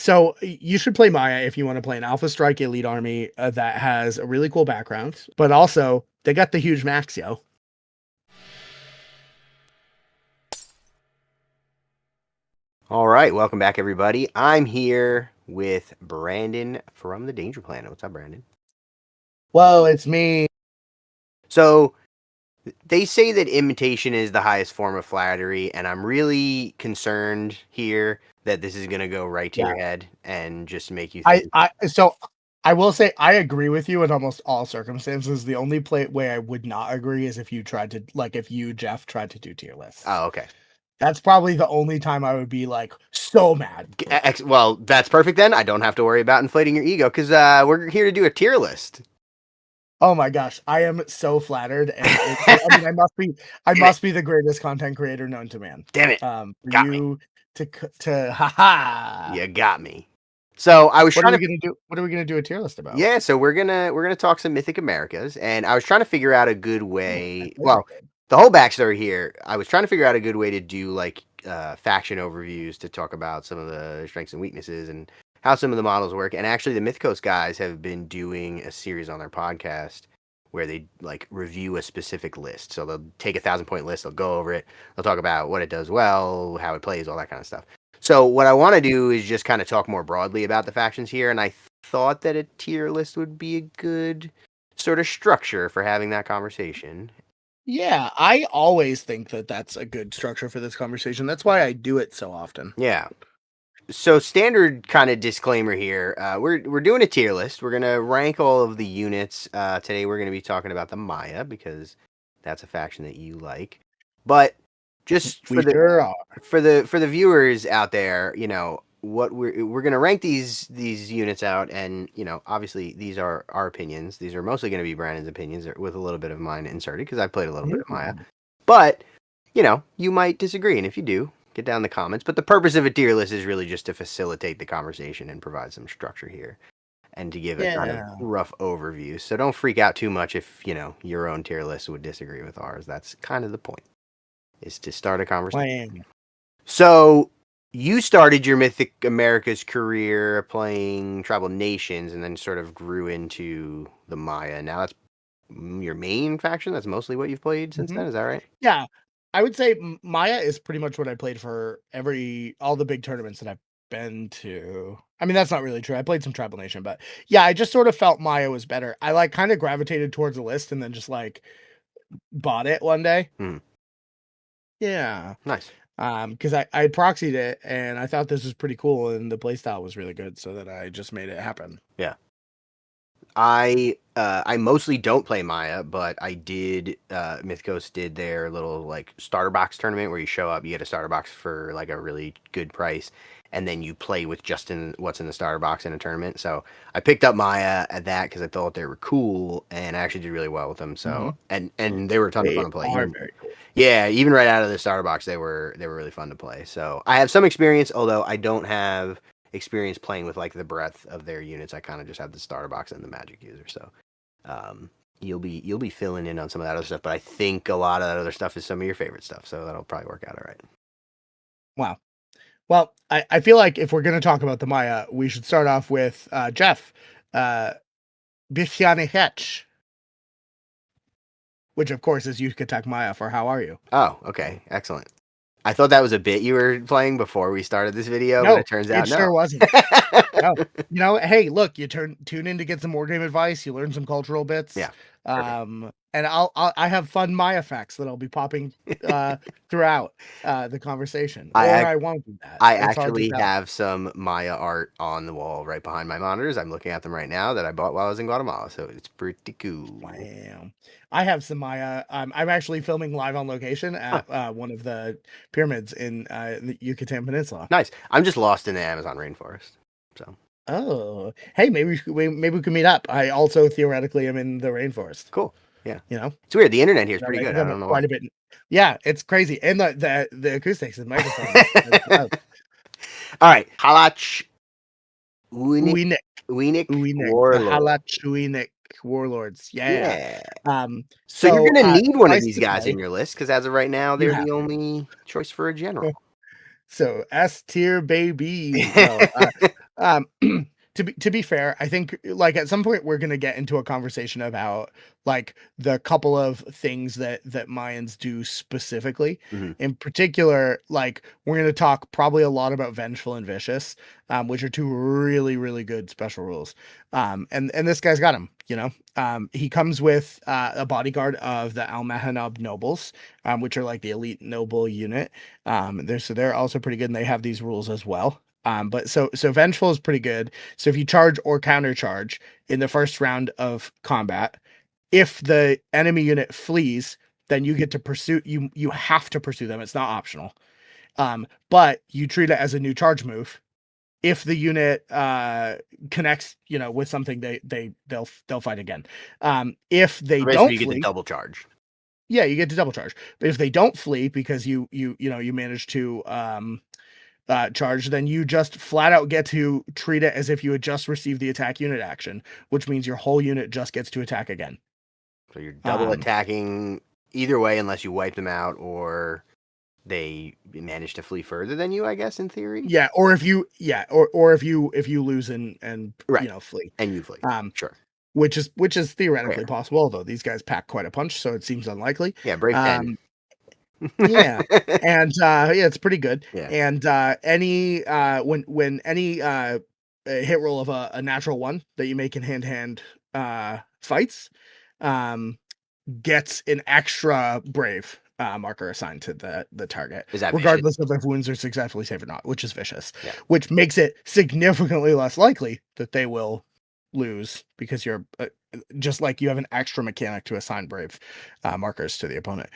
So you should play Maya if you want to play an Alpha Strike Elite Army that has a really cool background, but also they got the huge max, yo. All right, welcome back, everybody. I'm here with Brandon from the Danger Planet. What's up, Brandon? Whoa, it's me. So they say that imitation is the highest form of flattery, and I'm really concerned here that this is going to go right to your head and just make you think. So I will say I agree with you in almost all circumstances. The only way I would not agree is if you tried to, like, if you, Jeff, tried to do tier lists. Oh, okay. That's probably the only time I would be like so mad. Well, that's perfect then. I don't have to worry about inflating your ego because we're here to do a tier list. Oh my gosh, I am so flattered, and I mean, I must be the greatest content creator known to man. Damn it! For Got you me. to haha. You got me. So I was What trying are we gonna do? What are we gonna do a tier list about? Yeah, so we're gonna talk some Mythic Americas, and I was trying to figure out a good way. Well, the whole backstory here, I was trying to figure out a good way to do like faction overviews to talk about some of the strengths and weaknesses and how some of the models work. And actually, the Mythicos guys have been doing a series on their podcast where they like review a specific list. So they'll take 1,000-point list, they'll go over it, they'll talk about what it does well, how it plays, all that kind of stuff. So what I want to do is just kind of talk more broadly about the factions here, and I thought that a tier list would be a good sort of structure for having that conversation. Yeah, I always think that that's a good structure for this conversation. That's why I do it so often. Yeah. So standard kind of disclaimer here. We're doing a tier list. We're gonna rank all of the units. Today we're gonna be talking about the Maya because that's a faction that you like. But just for the viewers out there, you know, what we're gonna rank these units out, and you know, obviously these are our opinions. These are mostly gonna be Brandon's opinions with a little bit of mine inserted because I played a little bit of Maya. But you know, you might disagree, and if you do, get down in the comments. But the purpose of a tier list is really just to facilitate the conversation and provide some structure here, and to give a kind of rough overview. So don't freak out too much if you know your own tier list would disagree with ours. That's kind of the point, is to start a conversation. So you started your Mythic Americas career playing Tribal Nations, and then sort of grew into the Maya. Now that's your main faction. That's mostly what you've played since then. Is that right? Yeah, I would say Maya is pretty much what I played for all the big tournaments that I've been to. I mean, that's not really true. I played some Tribal Nation, but yeah, I just sort of felt Maya was better. I like kind of gravitated towards the list and then just like bought it one day. Yeah. Nice. Because I proxied it and I thought this was pretty cool and the playstyle was really good, so that I just made it happen. Yeah. I mostly don't play Maya, but I did. Mythicos did their little like starter box tournament where you show up, you get a starter box for like a really good price, and then you play with just what's in the starter box in a tournament. So I picked up Maya at that because I thought they were cool, and I actually did really well with them. So and they were a ton of fun to play. Very cool. Yeah, even right out of the starter box, they were really fun to play. So I have some experience, although I don't have experience playing with like the breadth of their units. I kind of just have the starter box and the magic user. So you'll be filling in on some of that other stuff, but I think a lot of that other stuff is some of your favorite stuff, so that'll probably work out all right. Wow. Well, I feel like if we're going to talk about the Maya, we should start off with Jeff. Bifiane Hetch, which of course is Yucatec Maya for how are you? Oh, okay. Excellent. I thought that was a bit you were playing before we started this video, but it turns out it sure wasn't. No. You know, hey, look, you tune in to get some more game advice, you learn some cultural bits. Yeah. And I have fun Maya facts that I'll be popping throughout the conversation. I won't do that. I actually have some Maya art on the wall right behind my monitors. I'm looking at them right now that I bought while I was in Guatemala, so it's pretty cool. Wow. I have some Maya. I'm actually filming live on location at one of the pyramids in the Yucatan Peninsula. Nice. I'm just lost in the Amazon rainforest. So. Oh, hey, maybe we can meet up. I also theoretically am in the rainforest. Cool. Yeah. You know, it's weird. The internet here is pretty good. I don't know quite a bit. Yeah, it's crazy, and the acoustics and microphone. All right, Halach Uinik Warlords. Yeah. So you're gonna need one of these guys in your list because as of right now, they're the only choice for a general. So S tier baby. Um, to be fair, I think like at some point we're gonna get into a conversation about like the couple of things that Mayans do specifically. Mhm. In particular, like we're gonna talk probably a lot about Vengeful and Vicious, which are two really, really good special rules. And this guy's got them, you know. He comes with a bodyguard of the Almahanab nobles, which are like the elite noble unit. They're also pretty good, and they have these rules as well. But so Vengeful is pretty good. So if you charge or counter charge in the first round of combat, if the enemy unit flees, then you get to pursue you have to pursue them. It's not optional. But you treat it as a new charge move. If the unit connects, with something, they'll fight again. If they So basically, don't you get the flee, double charge. yeah, you get to double charge. But if they don't flee because you manage to charge, then you just flat out get to treat it as if you had just received the attack unit action, which means your whole unit just gets to attack again. So you're double Um, attacking either way, unless you wipe them out or they manage to flee further than you. I guess in theory. yeah, or if you lose and Right. flee, And you flee. um, Sure. which is theoretically Rare. possible, although these guys pack quite a punch, so it seems unlikely. Yeah. Brave 10. Um, yeah, and yeah, it's pretty good. Yeah. And any when any hit roll of a natural one that you make in hand to hand fights, um, gets an extra brave marker assigned to the target, Is that vicious? regardless of if wounds are successfully saved or not, which is vicious, Yeah. which makes it significantly less likely that they will lose because you're just like you have an extra mechanic to assign brave markers to the opponent,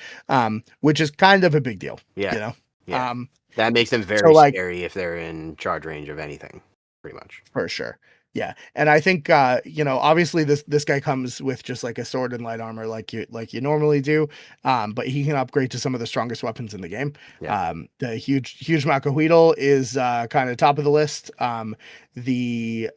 which is kind of a big deal, Yeah. you know. Yeah. Um, That makes them so very like scary if they're in charge range of anything, pretty much. For sure. Yeah. And I think obviously this guy comes with just like a sword and light armor like you normally do. But he can upgrade to some of the strongest weapons in the game. Yeah. The huge Macahuitl is kind of top of the list. The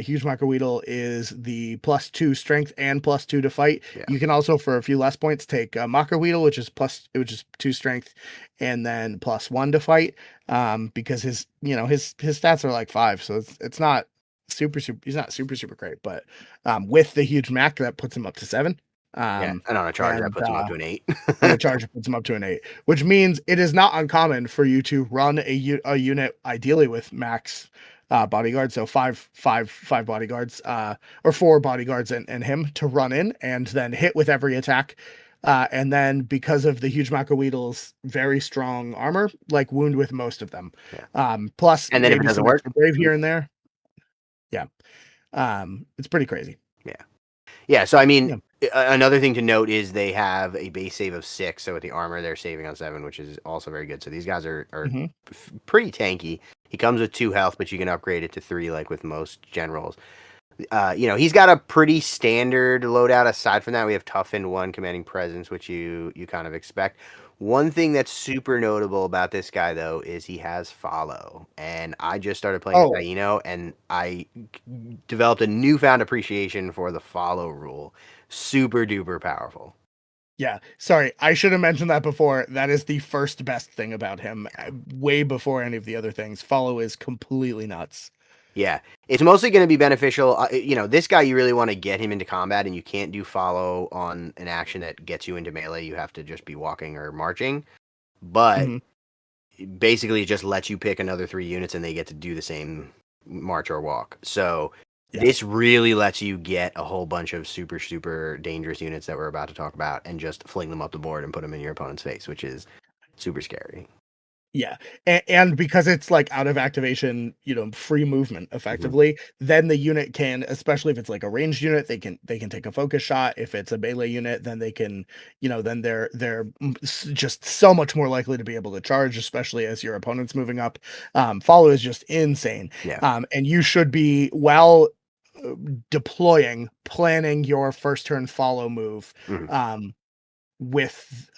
huge Macahuitl is the +2 strength and +2 to fight. Yeah. You can also, for a few less points, take Macahuitl, which is 2 strength and then +1 to fight. Because his stats are like 5, so it's not super he's not super great, but with the huge Mac that puts him up to 7. Yeah. And on a charger, that And puts them up to an 8. on a charge it puts him up to an 8, which means it is not uncommon for you to run a unit ideally with max bodyguards, so five bodyguards, or 4 bodyguards and him to run in and then hit with every attack. And then because of the huge Macahuitl's very strong armor, like wound with most of them. Yeah. Plus And then if it maybe doesn't some work, extra brave here and there. Yeah. It's pretty crazy. yeah. Yeah. So, I mean, Yeah. another thing to note is they have a base save of 6. So, with the armor, they're saving on 7, which is also very good. So, these guys are Hmm. pretty tanky. He comes with 2 health, but you can upgrade it to 3, like with most generals. He's got a pretty standard loadout. Aside from that, we have toughened 1 commanding presence, which you kind of expect. One thing that's super notable about this guy, though, is he has follow. And I just started playing Oh, Taino, and I developed a newfound appreciation for the follow rule. Super duper powerful. yeah. Sorry, I should have mentioned that before. That is the first best thing about him, way before any of the other things. Follow is completely nuts. Yeah, it's mostly going to be beneficial. This guy, you really want to get him into combat, and you can't do follow on an action that gets you into melee. You have to just be walking or marching. But Hmm. basically, it just lets you pick another 3 units, and they get to do the same march or walk. So Yeah. this really lets you get a whole bunch of super, super dangerous units that we're about to talk about, and just fling them up the board and put them in your opponent's face, which is super scary. Yeah. And because it's like out of activation, free movement effectively, then the unit can, especially if it's like a ranged unit, they can take a focus shot. If it's a melee unit, then they can, then they're just so much more likely to be able to charge, especially as your opponent's moving up. Follow is just insane. Yeah. And you should be well planning your first turn follow move. Mhm. With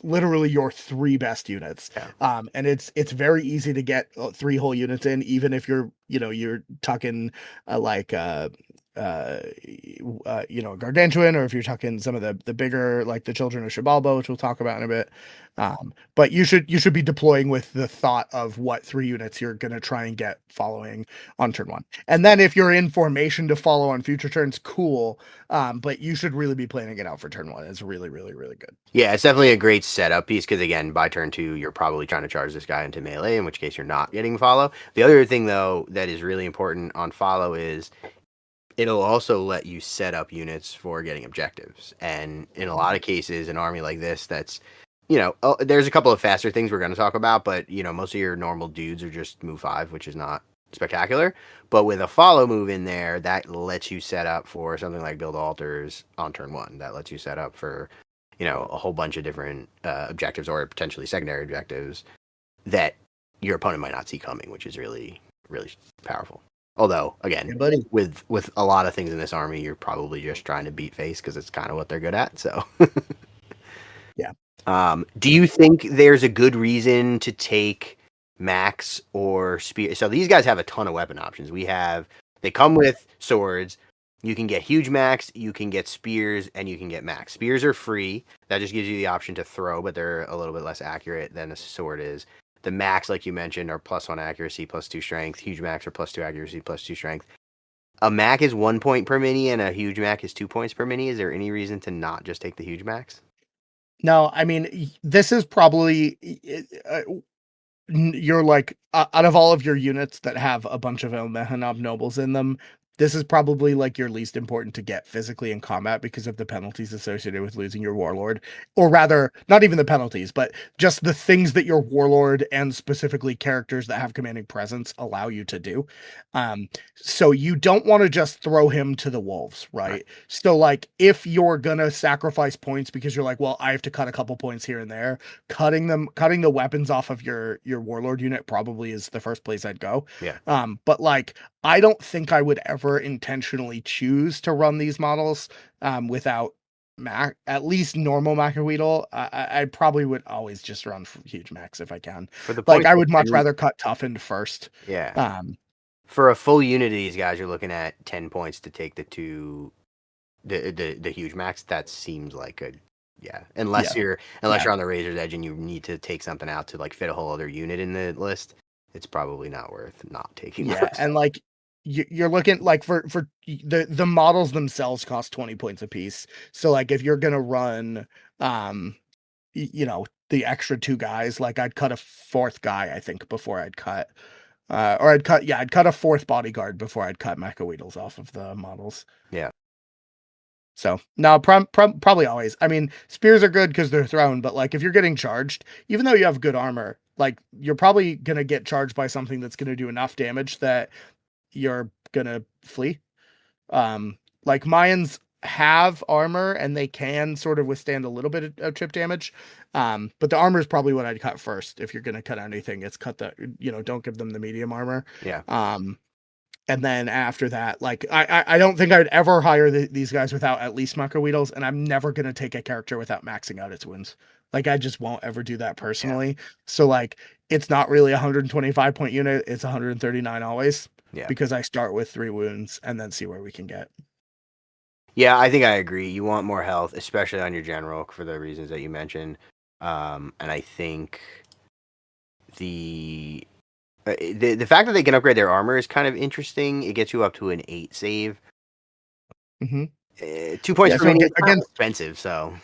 literally your 3 best units. Yeah. And it's very easy to get 3 whole units in, even if you're tucking like gargantuan, or if you're talking some of the bigger, like the children of Xibalba, which we'll talk about in a bit. But you should be deploying with the thought of what 3 units you're going to try and get following on turn 1. And then if you're in formation to follow on future turns, cool. But you should really be planning it out for turn 1. It's really, really, really good. Yeah, it's definitely a great setup piece because, again, by turn 2, you're probably trying to charge this guy into melee, in which case you're not getting follow. The other thing, though, that is really important on follow is it'll also let you set up units for getting objectives. And in a lot of cases, an army like this, that's, there's a couple of faster things we're going to talk about, but, most of your normal dudes are just move 5, which is not spectacular. But with a follow move in there, that lets you set up for something like build altars on turn 1. That lets you set up for, a whole bunch of different objectives or potentially secondary objectives that your opponent might not see coming, which is really, really powerful. Although, again, Yeah, buddy. with a lot of things in this army, you're probably just trying to beat face because it's kind of what they're good at. So, Yeah. Do you think there's a good reason to take Max or Spear? So these guys have a ton of weapon options. They come with swords. You can get huge Max, you can get spears, and you can get Max. Spears are free. That just gives you the option to throw, but they're a little bit less accurate than a sword is. The Max, like you mentioned, are +1 accuracy, +2 strength. Huge Max are +2 accuracy, +2 strength. A Mac is 1 point per mini, and a huge Mac is 2 points per mini. Is there any reason to not just take the huge Max? No, I mean, this is probably you're like out of all of your units that have a bunch of Elmehanob nobles in them, this is probably like your least important to get physically in combat because of the penalties associated with losing your warlord, or rather, not even the penalties, but just the things that your warlord and specifically characters that have commanding presence allow you to do. So you don't want to just throw him to the wolves, right? So like if you're gonna sacrifice points because you're like, well, I have to cut a couple points here and there, cutting the weapons off of your warlord unit probably is the first place I'd go. Yeah. But like I don't think I would ever intentionally choose to run these models without at least normal Macaweedle. I probably would always just run huge Max if I can. For the Like points I of would much 10, rather cut toughened first. yeah. For a full unit of these guys, you're looking at 10 points to take the huge Max. That seems like unless you're on the razor's edge and you need to take something out to like fit a whole other unit in the list, it's probably not worth not taking. And like you're looking like for the models themselves cost 20 points a piece. So like if you're gonna run the extra 2 guys, like I'd cut a 4th guy, I think, before I'd cut I'd cut a 4th bodyguard before I'd cut Macaweedles off of the models. Yeah. So no, probably always. I mean, spears are good because they're thrown, but like if you're getting charged, even though you have good armor, like you're probably gonna get charged by something that's gonna do enough damage that you're gonna flee. Like Mayans have armor and they can sort of withstand a little bit of chip damage. But the armor is probably what I'd cut first. If you're gonna cut anything, it's cut don't give them the medium armor. Yeah. And then after that, like I don't think I'd ever hire these guys without at least Macaweedles, and I'm never gonna take a character without maxing out its wounds. Like I just won't ever do that personally. Yeah. So like it's not really a 125 point unit, it's 139 always. Yeah. Because I start with 3 wounds and then see where we can get. Yeah, I think I agree. You want more health, especially on your general for the reasons that you mentioned. And I think the fact that they can upgrade their armor is kind of interesting. It gets you up to an 8 save. Mm-hmm. 2 points per mini is expensive, so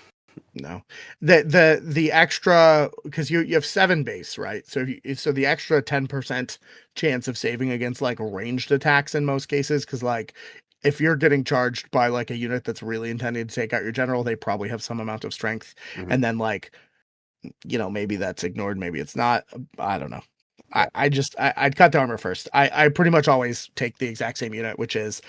no. The extra, because you have 7 base, right? So so the extra 10% chance of saving against like ranged attacks in most cases, because like if you're getting charged by like a unit that's really intended to take out your general, they probably have some amount of strength, and then like maybe that's ignored, maybe it's not. I don't know. Yeah. I'd cut the armor first. I pretty much always take the exact same unit, which is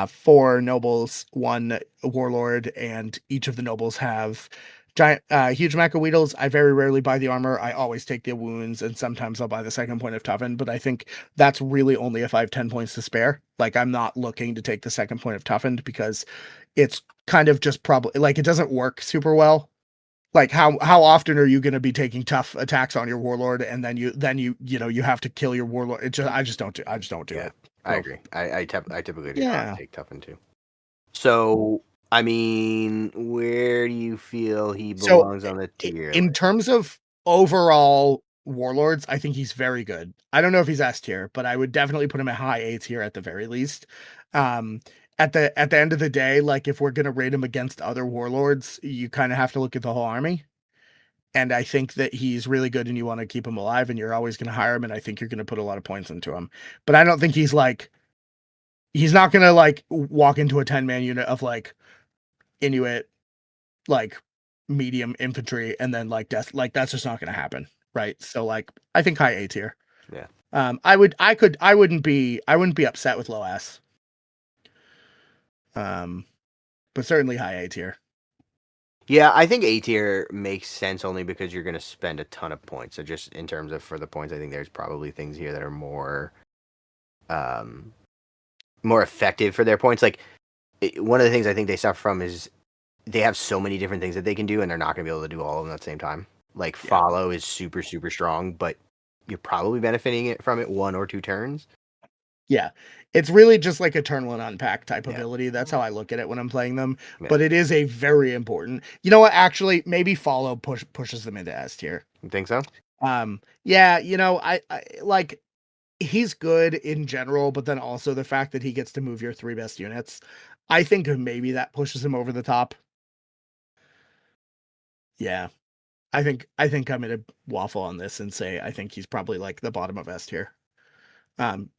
4 nobles, 1 warlord, and each of the nobles have giant huge Macaweedles. I very rarely buy the armor. I always take the wounds, and sometimes I'll buy the 2nd point of toughen, but I think that's really only if I have 10 points to spare. Like I'm not looking to take the 2nd point of toughened because it's kind of just probably like it doesn't work super well. Like how often are you going to be taking tough attacks on your warlord and then you have to kill your warlord? I just don't do it. I So agree. I typically do not yeah. take Toughen too. So I mean, where do you feel he So belongs on the tier in list? terms of overall warlords, I think he's very good. I don't know if he's S tier, but I would definitely put him at high A tier at the very least. Um, at the end of the day, like if we're gonna rate him against other warlords, you kind of have to look at the whole army. And I think that he's really good and you want to keep him alive and you're always going to hire him. And I think you're going to put a lot of points into him. But I don't think he's not going to like walk into a 10-man unit of like Inuit, like medium infantry and then like death. Like that's just not going to happen. Right. So like, I think high A tier. Yeah. I wouldn't be upset with low S. But certainly high A tier. Yeah, I think A tier makes sense only because you're going to spend a ton of points. So just in terms of for the points, I think there's probably things here that are um, more effective for their points. Like one of the things I think they suffer from is they have so many different things that they can do, and they're not going to be able to do all of them at the same time. Like Yeah. follow is super super strong, but you're probably benefiting it from it 1 or 2 turns. Yeah. It's really just like a turn one unpack type Yeah, ability. That's how I look at it when I'm playing them. yeah. But it is a very important. You know what? Actually, maybe follow pushes them into S tier. You think so? Yeah, I like he's good in general, but then also the fact that he gets to move your 3 best units, I think maybe that pushes him over the top. Yeah. I think I'm gonna waffle on this and say I think he's probably like the bottom of S tier.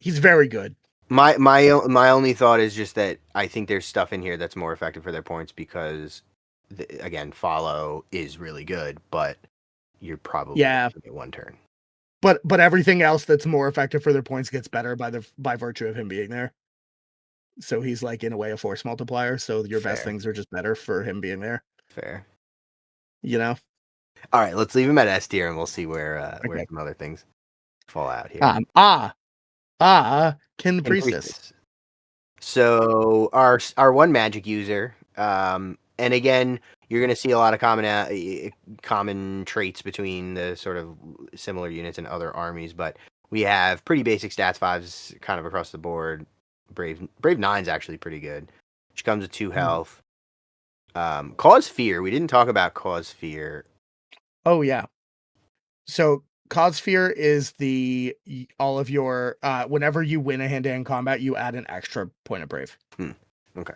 He's very good. My only thought is just that I think there's stuff in here that's more effective for their points because, again, follow is really good, but you're probably Yeah. going to get 1 turn. But everything else that's more effective for their points gets better by virtue of him being there. So he's like in a way a force multiplier. So your best Fair, things are just better for him being there. fair. You know. All right, let's leave him at S tier, and we'll see where Okay. some other things fall out here. Um. Ah. Kin And Priestess. priestess. So our one magic user, and again, you're going to see a lot of common traits between the sort of similar units and other armies, but we have pretty basic stats 5s kind of across the board. Brave 9's actually pretty good. She comes with 2 health. Cause fear. We didn't talk about cause fear. Oh yeah. So cause fear is all of your whenever you win a hand-to-hand combat, you add an extra point of brave. Okay.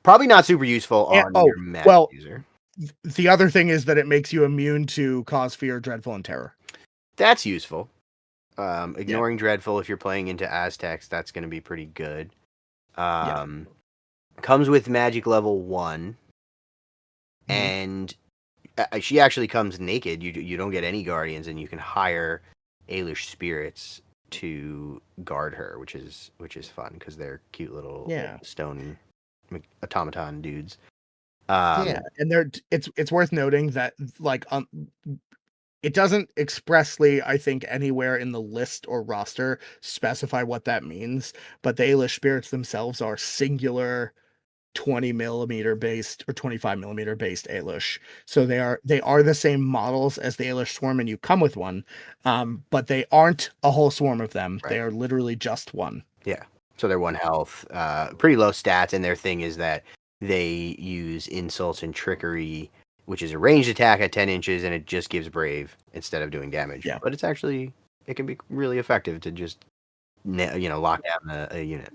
Probably not super useful And, on your magic well, user. the other thing is that it makes you immune to cause fear, dreadful, and terror. That's useful. Yeah. Ignoring dreadful if you're playing into Aztecs, that's going to be pretty good. Yeah. Comes with magic level 1, Mhm. and she actually comes naked. You don't get any guardians, and you can hire Aelish spirits to guard her, which is fun because they're cute little Yeah. stone automaton dudes. Yeah, and it's worth noting that like it doesn't expressly, I think, anywhere in the list or roster specify what that means, but the Aelish spirits themselves are singular 20 millimeter based or 25 millimeter based Aelish. So they are the same models as the Aelish swarm, and you come with one, but they aren't a whole swarm of them. They Right. are literally just one. Yeah. So they're 1 health, pretty low stats, and their thing is that they use insults and trickery, which is a ranged attack at 10 inches, and it just gives brave instead of doing damage. Yeah. But it can be really effective to just lock down a unit.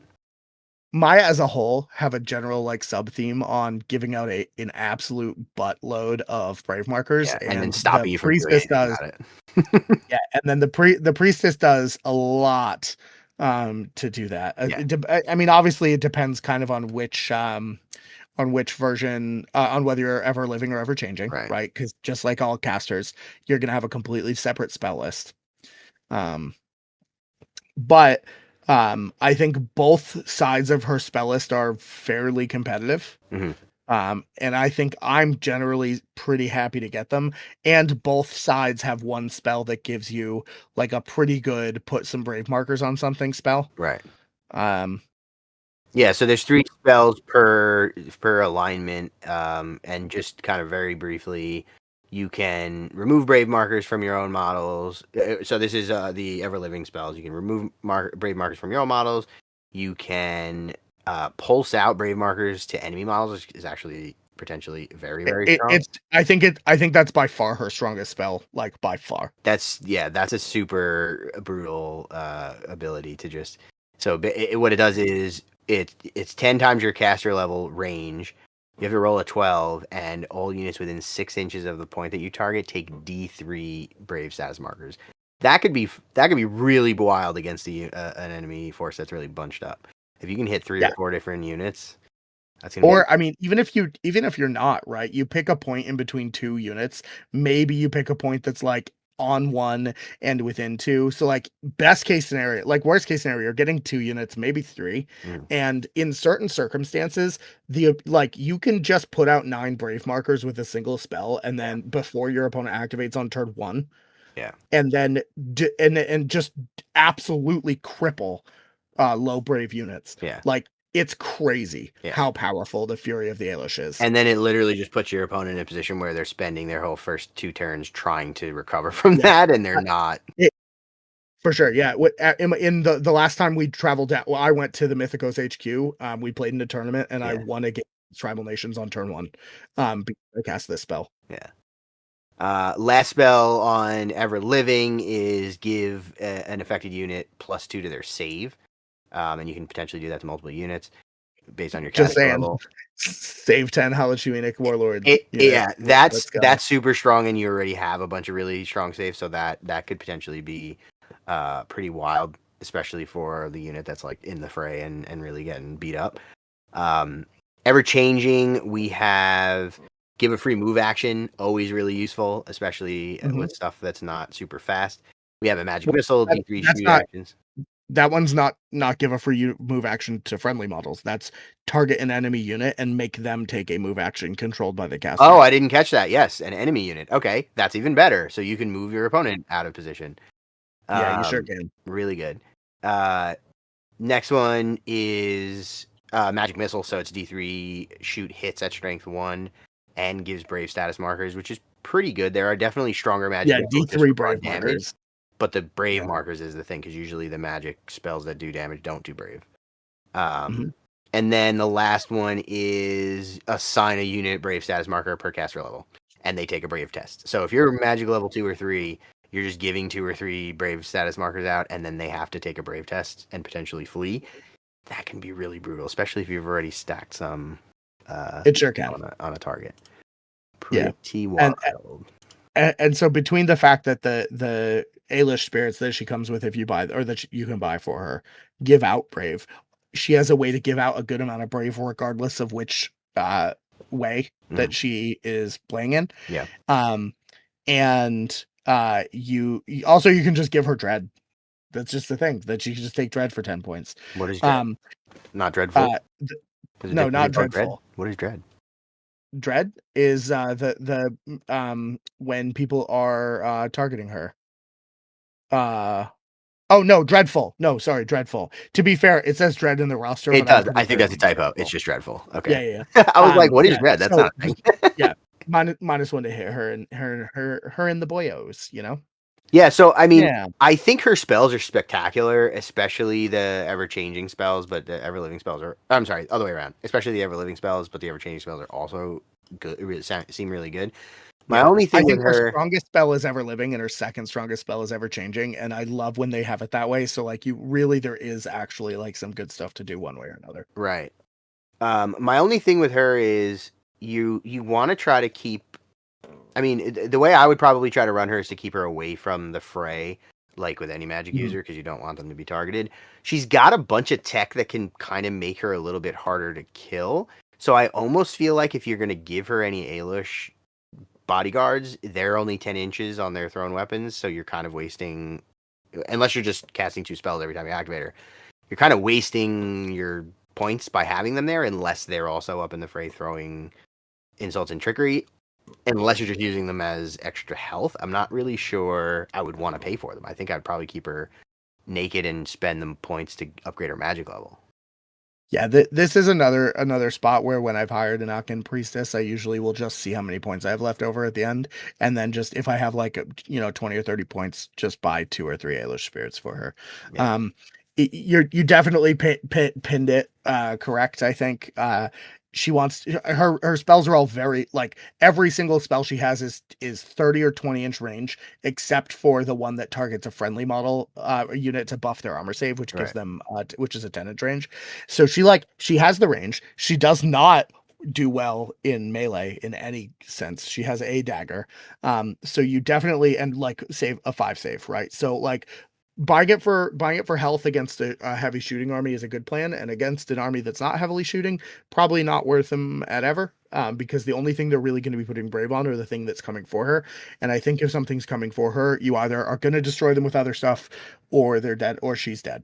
Maya as a whole have a general like sub theme on giving out an absolute buttload of brave markers, Yeah, and then and the stopping you from doing priestess anything does. about it. Yeah, and then the priestess does a lot to do that. Yeah, I mean, obviously, it depends kind of on which version, on whether you're ever living or ever changing, right. right? Because just like all casters, you're gonna have a completely separate spell list. Um, but I think both sides of her spell list are fairly competitive. Hmm. And I think I'm generally pretty happy to get them. And both sides have one spell that gives you like a pretty good put some brave markers on something spell. Right. Um, Yeah, so there's 3 spells per alignment, and just kind of very briefly, You can remove brave markers from your own models. So this is the ever living spells. You can remove brave markers from your own models. You can pulse out brave markers to enemy models, which is actually potentially very, very strong. I think that's by far her strongest spell, like by far. That's a super brutal ability to just. So what it does is it's 10 times your caster level range. You have to roll a 12, and all units within 6 inches of the point that you target take D3 brave status markers. That could be really wild against an enemy force that's really bunched up. If you can hit 3 or 4 different units, that's gonna be. Or I mean, even if you're not, right, you pick a point in between two units. Maybe you pick a point that's like on one and within two. So like best case scenario, like worst case scenario, you're getting 2 units, maybe 3. And in certain circumstances, the like you can just put out 9 brave markers with a single spell, and then before your opponent activates on turn 1. Yeah. And then and just absolutely cripple low brave units. Yeah. Like it's crazy how powerful the Fury of the Ailish is. And then it literally just puts your opponent in a position where they're spending their whole first 2 turns trying to recover from that, and they're not. For sure, yeah. In the last time we traveled down, well, I went to the Mythicos HQ. We played in a tournament, and I won against Tribal Nations on turn 1. Because I cast this spell. Yeah. Last spell on Ever Living is give an affected unit +2 to their save. And you can potentially do that to multiple units based on your Just caster saying, level. save 10 Halachunic Warlord. That's super strong, and you already have a bunch of really strong saves, so that could potentially be pretty wild, especially for the unit that's like in the fray and really getting beat up. Ever changing, we have give a free move action, always really useful, especially with stuff that's not super fast. We have a magic missile, D3 shoot actions. That one's not give a free move action to friendly models. That's target an enemy unit and make them take a move action controlled by the caster. Oh, I didn't catch that. Yes, an enemy unit. Okay, that's even better. So you can move your opponent out of position. Yeah, you sure can. Really good. Next one is magic missile. So it's D3 shoot hits at strength 1 and gives brave status markers, which is pretty good. There are definitely stronger magic missiles D3 brave markers. But the brave markers is the thing, because usually the magic spells that do damage don't do brave. And then the last one is assign a unit brave status marker per caster level, and they take a brave test. So if you're magic level 2 or 3, you're just giving 2 or 3 brave status markers out, and then they have to take a brave test and potentially flee. That can be really brutal, especially if you've already stacked some. It sure can on a target. Pretty wild. And so between the fact that the Ailish spirits that she comes with, if you buy, or that you can buy for her, give out brave. She has a way to give out a good amount of brave, regardless of which way that she is playing in. Yeah. And you also, you can just give her dread. That's just the thing, that she can just take dread for 10 points. What is dread? Not dreadful. No, not dreadful. What is dread? Dread is the when people are targeting her. Oh no, dreadful. No, sorry, dreadful. To be fair, it says dread in the roster. It does. I think that's a typo. Dreadful. It's just dreadful. Okay. Yeah. I was like, what is dread? That's not a thing. Yeah. -1 to hit her and her in the boyos, you know? Yeah, so I mean, I think her spells are spectacular, especially the ever-changing spells, but the ever-living spells are... I'm sorry, other way around. Especially the ever-living spells, but the ever-changing spells are also good. Really, seem really good. My only thing with her... her strongest spell is ever-living, and her second strongest spell is ever-changing, and I love when they have it that way. So, like, there is actually, like, some good stuff to do one way or another. Right. My only thing with her is you want to try to keep... I mean, the way I would probably try to run her is to keep her away from the fray, like with any magic user, because you don't want them to be targeted. She's got a bunch of tech that can kind of make her a little bit harder to kill. So I almost feel like if you're going to give her any Ailish bodyguards, they're only 10 inches on their thrown weapons, so you're kind of wasting... Unless you're just casting 2 spells every time you activate her, you're kind of wasting your points by having them there, unless they're also up in the fray throwing insults and trickery. Unless you're just using them as extra health, I'm not really sure I would want to pay for them. I think I'd probably keep her naked and spend the points to upgrade her magic level. Yeah, this is another spot where when I've hired an Akin priestess, I usually will just see how many points I have left over at the end, and then just if I have like 20 or 30 points, just buy 2 or 3 Aelish spirits for her. Yeah. You definitely pinned it correct. I think she wants her spells are all very like every single spell she has is 30 or 20-inch range, except for the one that targets a friendly model unit to buff their armor save, which gives Right. them which is a 10-inch range. So she has the range. She does not do well in melee in any sense. She has a dagger. So you definitely and like save a 5 save, right? So like buying it for health against a heavy shooting army is a good plan, and against an army that's not heavily shooting, probably not worth them at ever. Because the only thing they're really going to be putting brave on are the thing that's coming for her. And I think if something's coming for her, you either are going to destroy them with other stuff, or they're dead, or she's dead,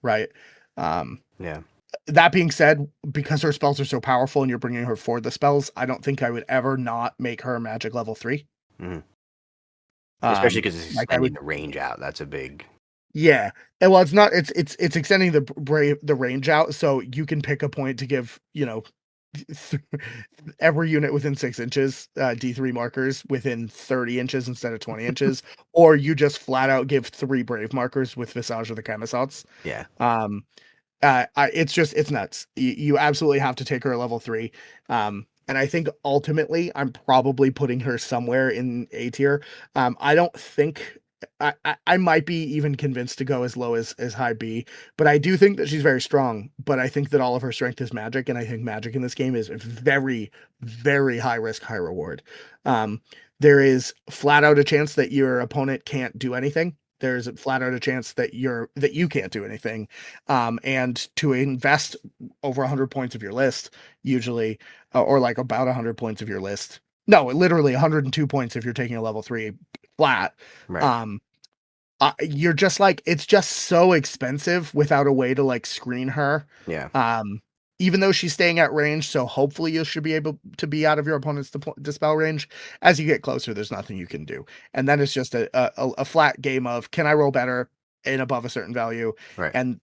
right? Um, Yeah. that being said, because her spells are so powerful and you're bringing her for the spells, I don't think I would ever not make her magic level 3. Hmm. Especially because it's Like I extending would, the range out. That's a big. yeah. And well, it's not. It's extending the range out, so you can pick a point to give every unit within 6 inches D3 markers within 30 inches instead of 20 inches, or you just flat out give 3 brave markers with Visage of the Camisards. Yeah. Um, it's nuts. You absolutely have to take her level 3. And I think ultimately I'm probably putting her somewhere in A tier. I don't think I might be even convinced to go as low as high B, but I do think that she's very strong. But I think that all of her strength is magic, and I think magic in this game is very, very high risk, high reward. Um, there is flat out a chance that your opponent can't do anything. There's flat out a chance that you can't do anything, and to invest over 100 points of your list, usually, or like about 100 points of your list. No, literally 102 points if you're taking a level 3 flat. Right. Um, you're just like it's just so expensive without a way to like screen her. Yeah. Um, even though she's staying at range, so hopefully you should be able to be out of your opponent's dispel range. As you get closer, there's nothing you can do, and then it's just a flat game of can I roll better and above a certain value, Right. and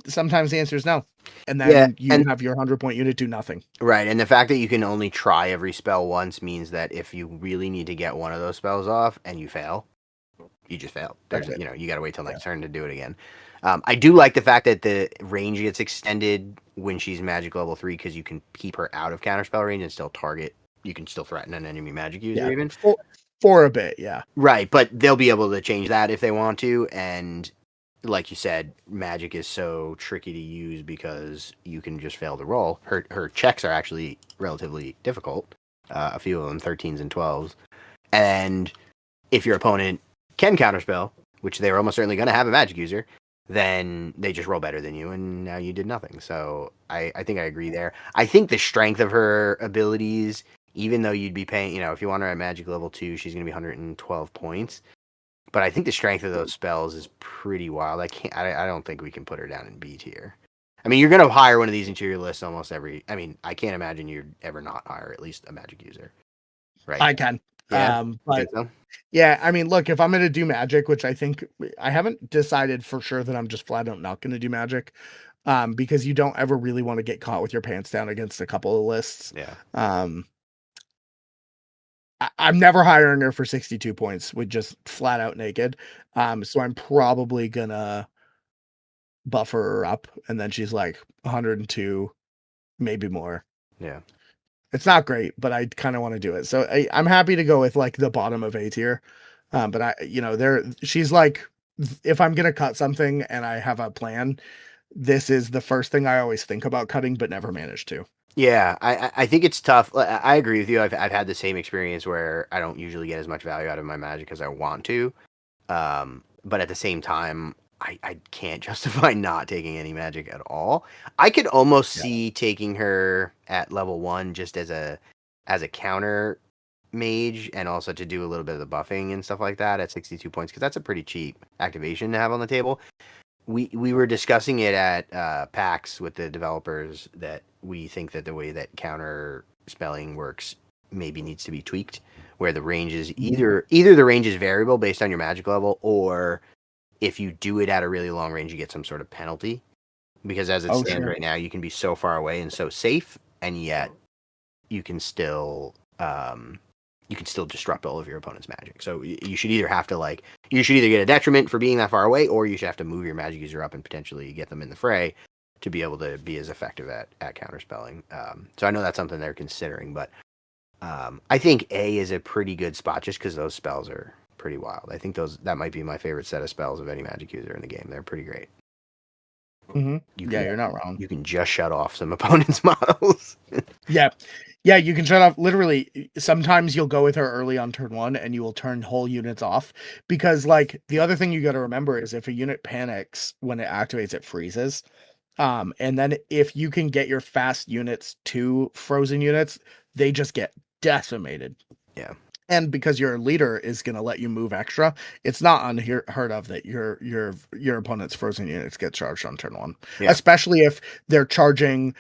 sometimes the answer is no, and Yeah. then you And have your 100-point unit do nothing. right. And the fact that you can only try every spell once means that if you really need to get one of those spells off and you fail, you just fail. That's There's, it. you got to wait till Yeah. next turn to do it again. I do like the fact that the range gets extended when she's magic level 3 because you can keep her out of counterspell range and still target. You can still threaten an enemy magic user Yeah. even. For a bit. Yeah. Right, but they'll be able to change that if they want to. And like you said, magic is so tricky to use because you can just fail to roll. Her checks are actually relatively difficult. A few of them 13s and 12s. And if your opponent can counterspell, which they're almost certainly going to have a magic user, then they just roll better than you, and now you did nothing. So I think I agree there. I think the strength of her abilities, even though you'd be paying, if you want her at magic level 2, she's going to be 112 points. But I think the strength of those spells is pretty wild. I don't think we can put her down in B tier. I mean, you're going to hire one of these into your list almost every. I mean, I can't imagine you'd ever not hire at least a magic user, right? I can. Yeah, you But think so? yeah, I mean, look, if I'm gonna do magic, which I think I haven't decided for sure that I'm just flat out not gonna do magic, because you don't ever really want to get caught with your pants down against a couple of lists. Yeah. Um, I'm never hiring her for 62 points with just flat out naked. So I'm probably gonna buffer her up, and then she's like 102, maybe more. Yeah. It's not great, but I kind of want to do it. So I'm happy to go with like the bottom of A tier. But she's like, if I'm gonna cut something and I have a plan, this is the first thing I always think about cutting, but never manage to. Yeah, I think it's tough. I agree with you. I've had the same experience where I don't usually get as much value out of my magic as I want to. But at the same time, I can't justify not taking any magic at all. I could almost Yeah. see taking her at level 1 just as a counter mage and also to do a little bit of the buffing and stuff like that at 62 points because that's a pretty cheap activation to have on the table. We were discussing it at PAX with the developers that we think that the way that counter spelling works maybe needs to be tweaked, where the range is either the range is variable based on your magic level, or if you do it at a really long range, you get some sort of penalty. because as it Oh, stands sure. right now, you can be so far away and so safe, and yet you can still disrupt all of your opponent's magic. So you should either have to you should either get a detriment for being that far away, or you should have to move your magic user up and potentially get them in the fray to be able to be as effective at counterspelling. So I know that's something they're considering, but I think A is a pretty good spot just because those spells are pretty wild. I think that might be my favorite set of spells of any magic user in the game. They're pretty great. Yeah, you're not wrong. You can just shut off some opponent's models. Yeah. Yeah, you can shut off literally. Sometimes you'll go with her early on turn 1 and you will turn whole units off because like the other thing you got to remember is if a unit panics when it activates, it freezes. And then if you can get your fast units to frozen units, they just get decimated. Yeah. And because your leader is going to let you move extra, it's not unheard of that your opponent's frozen units get charged on turn 1, Yeah. especially if they're charging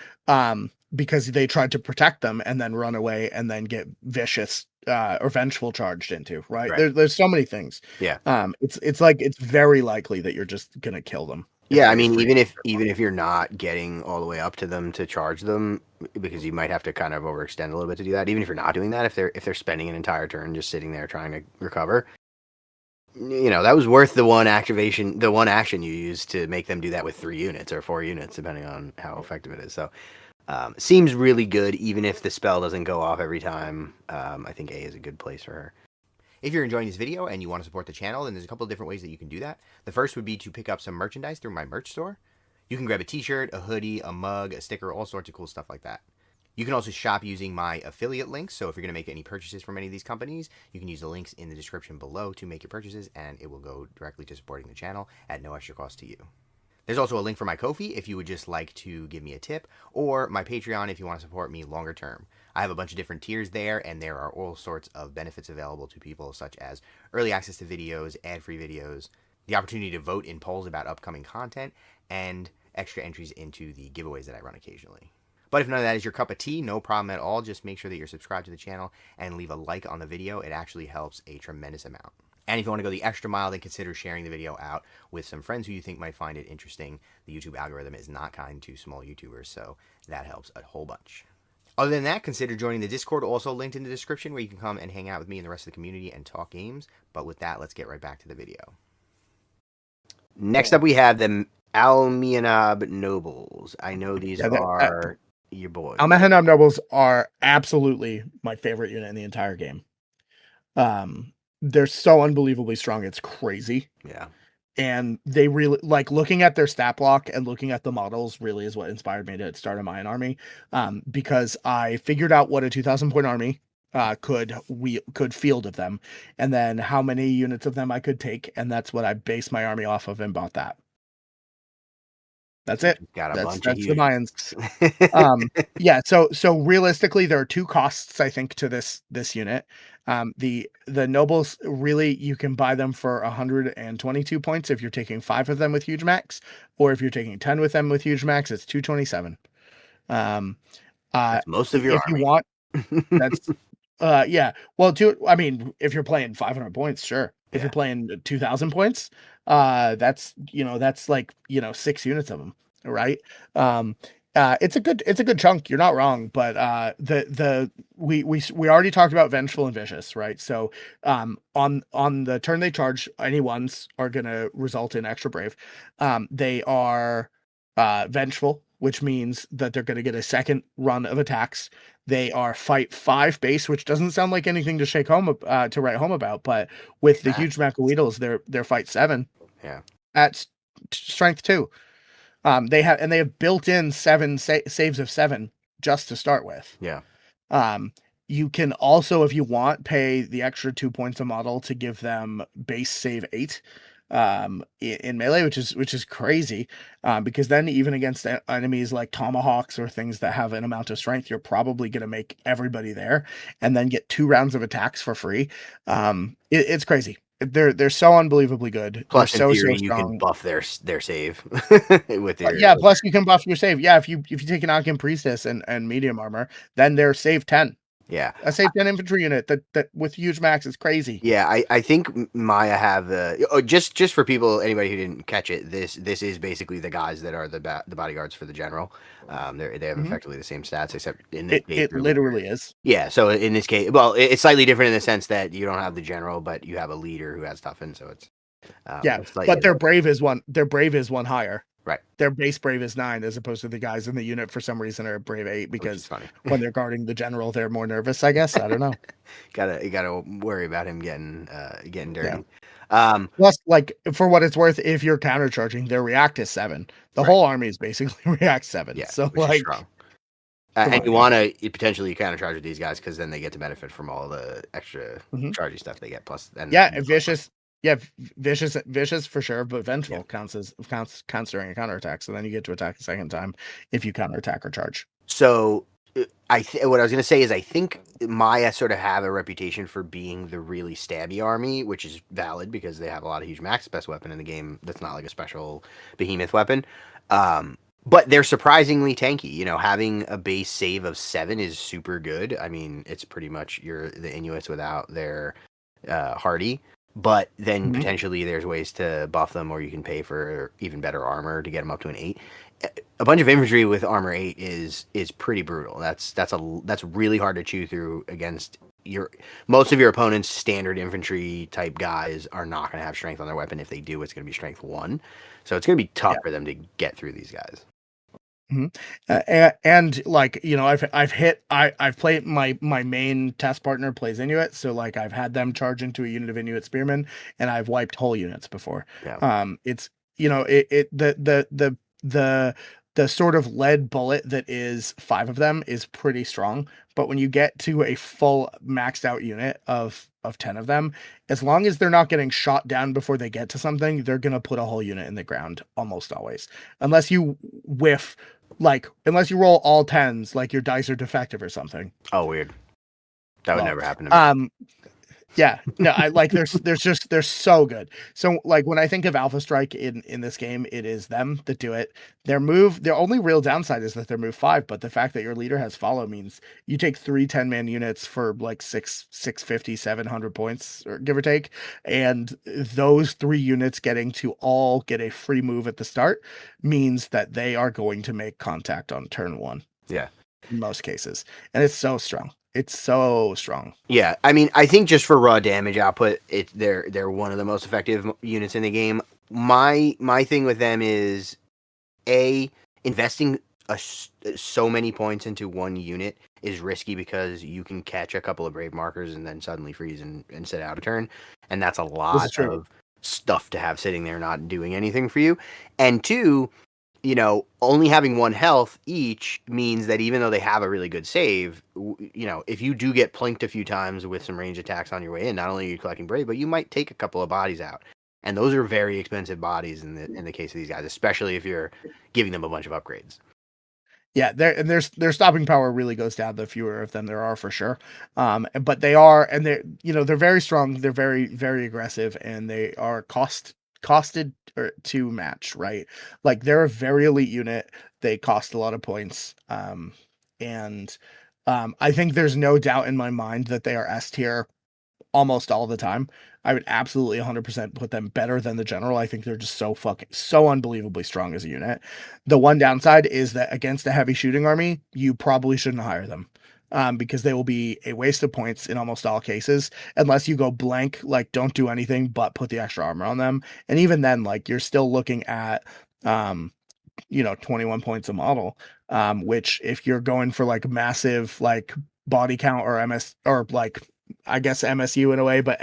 because they tried to protect them and then run away and then get vicious or vengeful charged into, right? There's so many things. Yeah. It's very likely that you're just gonna kill them. Yeah, I mean, even if you're not getting all the way up to them to charge them, because you might have to kind of overextend a little bit to do that. Even if you're not doing that, if they're spending an entire turn just sitting there trying to recover, that was worth the one action you used to make them do that with 3 units or 4 units, depending on how effective it is. So, seems really good, even if the spell doesn't go off every time. I think A is a good place for her. If you're enjoying this video and you want to support the channel, then there's a couple of different ways that you can do that. The first would be to pick up some merchandise through my merch store. You can grab a t-shirt, a hoodie, a mug, a sticker, all sorts of cool stuff like that. You can also shop using my affiliate links, so if you're going to make any purchases from any of these companies, you can use the links in the description below to make your purchases, and it will go directly to supporting the channel at no extra cost to you. There's also a link for my Ko-fi if you would just like to give me a tip, or my Patreon if you want to support me longer term. I have a bunch of different tiers there, and there are all sorts of benefits available to people, such as early access to videos, ad-free videos, the opportunity to vote in polls about upcoming content, and extra entries into the giveaways that I run occasionally. But if none of that is your cup of tea, no problem at all. Just make sure that you're subscribed to the channel and leave a like on the video. It actually helps a tremendous amount. And if you want to go the extra mile, then consider sharing the video out with some friends who you think might find it interesting. The YouTube algorithm is not kind to small YouTubers, so that helps a whole bunch. Other than that, consider joining the Discord, also linked in the description, where you can come and hang out with me and the rest of the community and talk games. But with that, let's get right back to the video. Next up, we have the Almianab Nobles. I know these are your boys. Almianab Nobles are absolutely my favorite unit in the entire game. They're so unbelievably strong. It's crazy. Yeah. And they really like looking at their stat block and looking at the models really is what inspired me to start a Mayan army. Because I figured out what a 2,000 point army could field of them, and then how many units of them I could take, and that's what I based my army off of and bought that. That's it. Got that's bunch the Mayans. Yeah. So realistically, there are 2 costs I think to this unit. The nobles, really, you can buy them for 122 points if you're taking 5 of them with huge max, or if you're taking 10 with them with huge max, it's 227. That's most of your if army. You want, that's yeah. Well, I mean, if you're playing 500 points, sure. If you're playing 2,000 points, that's like 6 units of them, right? It's a good chunk. You're not wrong, but we already talked about vengeful and vicious, right? So on the turn they charge, any ones are gonna result in extra brave. They are vengeful, which means that they're gonna get a second run of attacks. They are fight 5 base, which doesn't sound like anything to to write home about, but with the huge Macaweedles, they're fight 7. Yeah, at strength 2. They have built in 7 saves of 7 just to start with. Yeah. You can also, if you want, pay the extra 2 points a model to give them base save 8 in melee, which is crazy, because then even against enemies like tomahawks or things that have an amount of strength, you're probably going to make everybody there and then get 2 rounds of attacks for free. It's crazy. They're so unbelievably good. Plus, they're in so theory, strong. You can buff their save with your plus you can buff your save. Yeah, if you take an Anakin Priestess and medium armor, then they're save 10. Yeah. A safe 10 infantry unit that with huge max is crazy. Yeah, I think Maya have the just for people anybody who didn't catch it. This is basically the guys that are the bodyguards for the general. They have Mhm. effectively the same stats except in this case It your leader. literally is. Yeah, so in this case, well, it's slightly different in the sense that you don't have the general, but you have a leader who has toughen, so Yeah, it's slightly but their different. brave is one higher. Right, Their base brave is 9 as opposed to the guys in the unit for some reason are brave 8 which is because funny. when they're guarding the general, they're more nervous, I guess. I don't know. You gotta worry about him getting Yeah. dirty. Um, Plus, like for what it's worth, if you're countercharging, their react is 7. The right, whole army is basically react 7. yeah, So which is like, strong. come And on, you yeah. want to potentially counter charge with these guys because then they get to benefit from all the extra Mhm. chargy stuff they get. Plus, and Yeah, vicious. Yeah, vicious for sure, but yeah. vengeful counts during a counterattack. So then you get to attack a second time if you counterattack or charge. So what I was gonna say is I think Maya sort of have a reputation for being the really stabby army, which is valid because they have a lot of huge max. Best weapon in the game that's not like a special behemoth weapon. But they're surprisingly tanky. You know, having a base save of 7 is super good. I mean, it's pretty much the Inuits without their hardy. But then Mhm. potentially there's ways to buff them, or you can pay for even better armor to get them up to an 8. A bunch of infantry with armor 8 is pretty brutal. That's really hard to chew through against your most of your opponent's standard infantry type guys are not going to have strength on their weapon. If they do, it's going to be strength 1. So it's going to be tough Yeah. for them to get through these guys. Mhm. And like I've played my main test partner plays Inuit, so like I've had them charge into a unit of Inuit spearmen, and I've wiped whole units before. Yeah. It's it the sort of lead bullet that is 5 of them is pretty strong, but when you get to a full maxed out unit of 10 of them, as long as they're not getting shot down before they get to something, they're gonna put a whole unit in the ground almost always, unless you whiff like, unless you roll all 10s, like your dice are defective or something. Oh, weird. That would Well, never happen to me. um, yeah, no, I like they're so good. So like when I think of Alpha Strike in this game, it is them that do it. Their only real downside is that they're move 5, but the fact that your leader has follow means you take 3 10-man units for like 650 700 points or give or take, and those 3 units getting to all get a free move at the start means that they are going to make contact on turn 1 Yeah. in most cases. And it's so strong. It's so strong. Yeah, I mean, I think just for raw damage output, they're one of the most effective units in the game. My thing with them is a investing so many points into one unit is risky because you can catch a couple of brave markers and then suddenly freeze and sit out a turn, and that's a This lot is true. of stuff to have sitting there not doing anything for you. And two, only having 1 health each means that even though they have a really good save, if you do get plinked a few times with some range attacks on your way in, not only are you collecting brave, but you might take a couple of bodies out, and those are very expensive bodies in the case of these guys, especially if you're giving them a bunch of upgrades. Yeah, their stopping power really goes down the fewer of them there are for sure. But they are, and they're very strong. They're very very aggressive, and they are costed to match, right? Like they're a very elite unit. They cost a lot of points. And I think there's no doubt in my mind that they are S tier almost all the time. I would absolutely 100% put them better than the general. I think they're just so unbelievably strong as a unit. The one downside is that against a heavy shooting army, you probably shouldn't hire them. Because they will be a waste of points in almost all cases, unless you go blank, like don't do anything but put the extra armor on them. And even then, like you're still looking at, 21 points a model. Which if you're going for like massive, like body count or MS or like I guess MSU in a way, but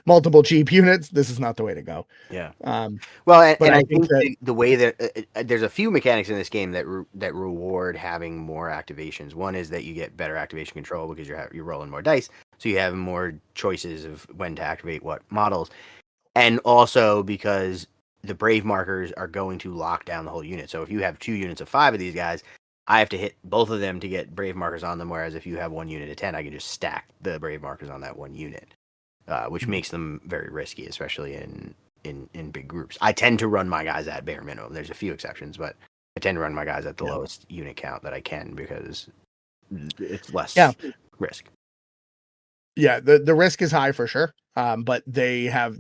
multiple cheap units. This is not the way to go. Yeah. Um, Well, and, but and I I think think that the way that there's a few mechanics in this game that reward having more activations. One is that you get better activation control because you're rolling more dice, so you have more choices of when to activate what models, and also because the brave markers are going to lock down the whole unit. So if you have 2 units of 5 of these guys, I have to hit both of them to get brave markers on them. Whereas if you have 1 unit of 10, I can just stack the brave markers on that 1 unit, which Mhm. makes them very risky, especially in big groups. I tend to run my guys at bare minimum. There's a few exceptions, but I tend to run my guys at the Yeah. lowest unit count that I can because it's less Yeah. Risk. Yeah, the risk is high for sure. But they have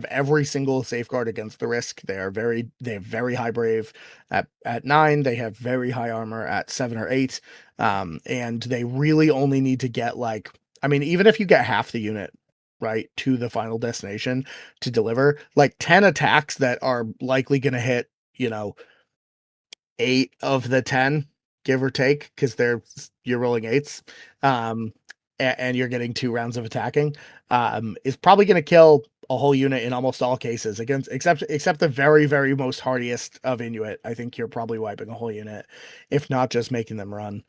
every single safeguard against the risk. They have very high brave at 9. They have very high armor at 7 or 8. And they really only need to get like, I mean, even if you get half the unit right to the final destination to deliver, like 10 attacks that are likely going to hit, you know, 8 of the 10, give or take, because you're rolling eights. And you're getting 2 rounds of attacking, is probably going to kill a whole unit in almost all cases against except the very, very most hardiest of Inuit. I think you're probably wiping a whole unit, if not just making them run.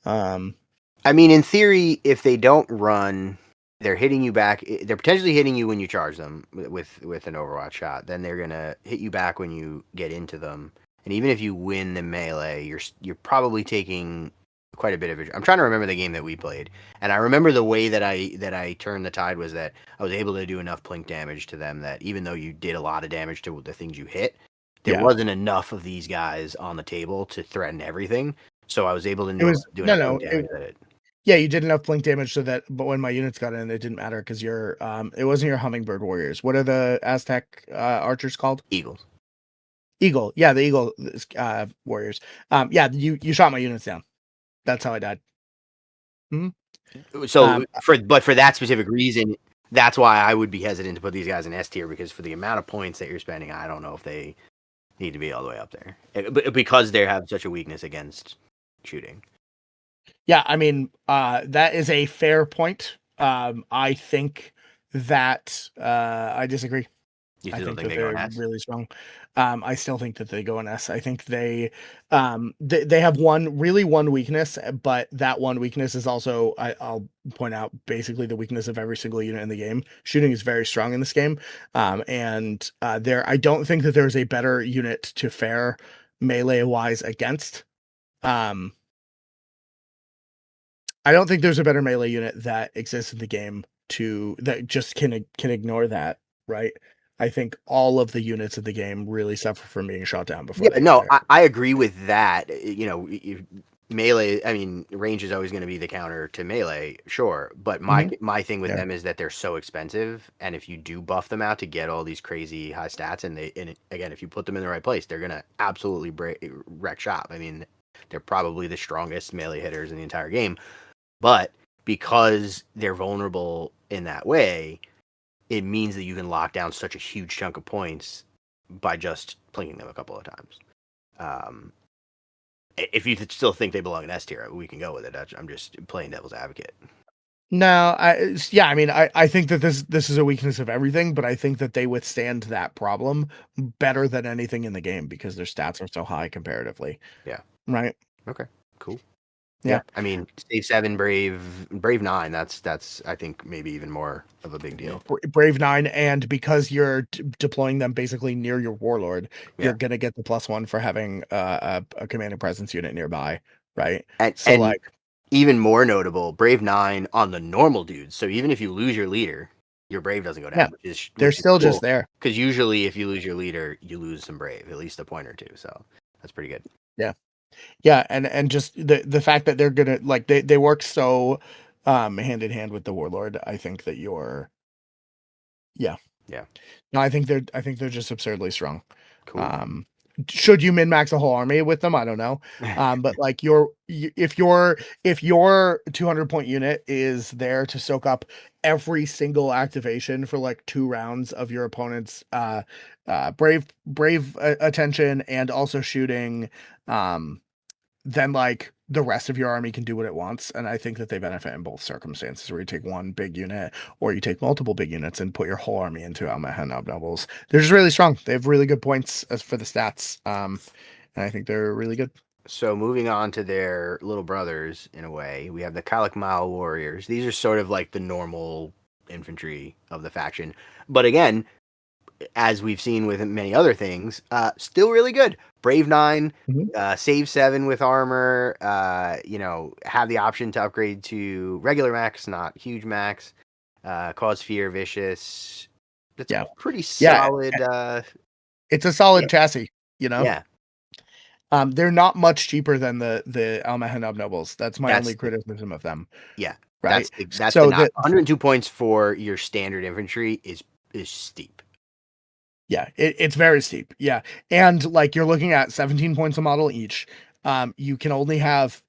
I mean, in theory, if they don't run, they're hitting you back. They're potentially hitting you when you charge them with an Overwatch shot. Then they're gonna hit you back when you get into them. And even if you win the melee, you're probably taking quite a bit of it. I'm trying to remember the game that we played, and I remember the way that I turned the tide was that I was able to do enough plink damage to them that even though you did a lot of damage to the things you hit, there Yeah, wasn't enough of these guys on the table to threaten everything. So I was able to it was do no, enough no. plink damage that it Yeah, you did enough blink damage so that, but when my units got in, it didn't matter because it wasn't your hummingbird warriors. What are the Aztec archers called? Eagles. Eagle. Yeah, the eagle warriors. Yeah, you shot my units down. That's how I died. Hmm. So for that specific reason, that's why I would be hesitant to put these guys in S tier because for the amount of points that you're spending, I don't know if they need to be all the way up there because they have such a weakness against shooting. Yeah, I mean, that is a fair point. I think that I disagree. You I still think think that they go in they're S? really strong. I still think that they go in S. I think they have one weakness, but that one weakness is also I'll point out basically the weakness of every single unit in the game. Shooting is very strong in this game, and I don't think that there's a better unit to fare melee wise against. Um, I don't think there's a better melee unit that exists in the game that just can ignore that, right? I think all of the units in the game really suffer from being shot down before Yeah, they get no, there. I agree with that. Melee. I mean, range is always going to be the counter to melee, sure. But Hmm. my thing with Yeah. them is that they're so expensive, and if you do buff them out to get all these crazy high stats, again, if you put them in the right place, they're going to absolutely wreck shop. I mean, they're probably the strongest melee hitters in the entire game, but because they're vulnerable in that way, it means that you can lock down such a huge chunk of points by just plinking them a couple of times. Um, if you still think they belong in S tier, we can go with it. I'm just playing devil's advocate. No, yeah, I mean, I think that this is a weakness of everything, but I think that they withstand that problem better than anything in the game because their stats are so high comparatively, Yeah. right? Okay. Cool. Yeah. Yeah. I mean, save 7, brave 9. That's I think maybe even more of a big deal. Brave 9, and because you're deploying them basically near your warlord, Yeah. you're gonna get the +1 for having a command and presence unit nearby, right? So And like, even more notable, brave 9 on the normal dudes. So even if you lose your leader, your brave doesn't go yeah, down, they're which is still just cool. there. Because usually, if you lose your leader, you lose some brave, at least a point or two. So that's pretty good. Yeah, yeah, and just the fact that they're gonna like they work so hand in hand with the warlord. I think that you're yeah. Yeah. No, I think they're just absurdly strong. Cool. Um, should you min max a whole army with them? I don't know. But like if your 200 point unit is there to soak up every single activation for like 2 rounds of your opponent's brave attention and also shooting, um, then like the rest of your army can do what it wants. And I think that they benefit in both circumstances where you take one big unit or you take multiple big units and put your whole army into Almahan Nobles. They're just really strong. They have really good points as for the stats. And I think they're really good. So moving on to their little brothers, in a way, we have the Kalakmal warriors. These are sort of like the normal infantry of the faction, but again, as we've seen with many other things, still really good. Brave 9, Mhm. save 7 with armor. Have the option to upgrade to regular max, not huge max. Cause fear, vicious. That's Yeah. pretty Yeah. solid. It's a solid Yeah, chassis, you know? yeah. They're not much cheaper than the Almahanab nobles. That's my That's only the criticism of them, yeah. right? That's the So not the 102 points for your standard infantry is steep. Yeah, it's very steep. Yeah. And like you're looking at 17 points a model each. You can only have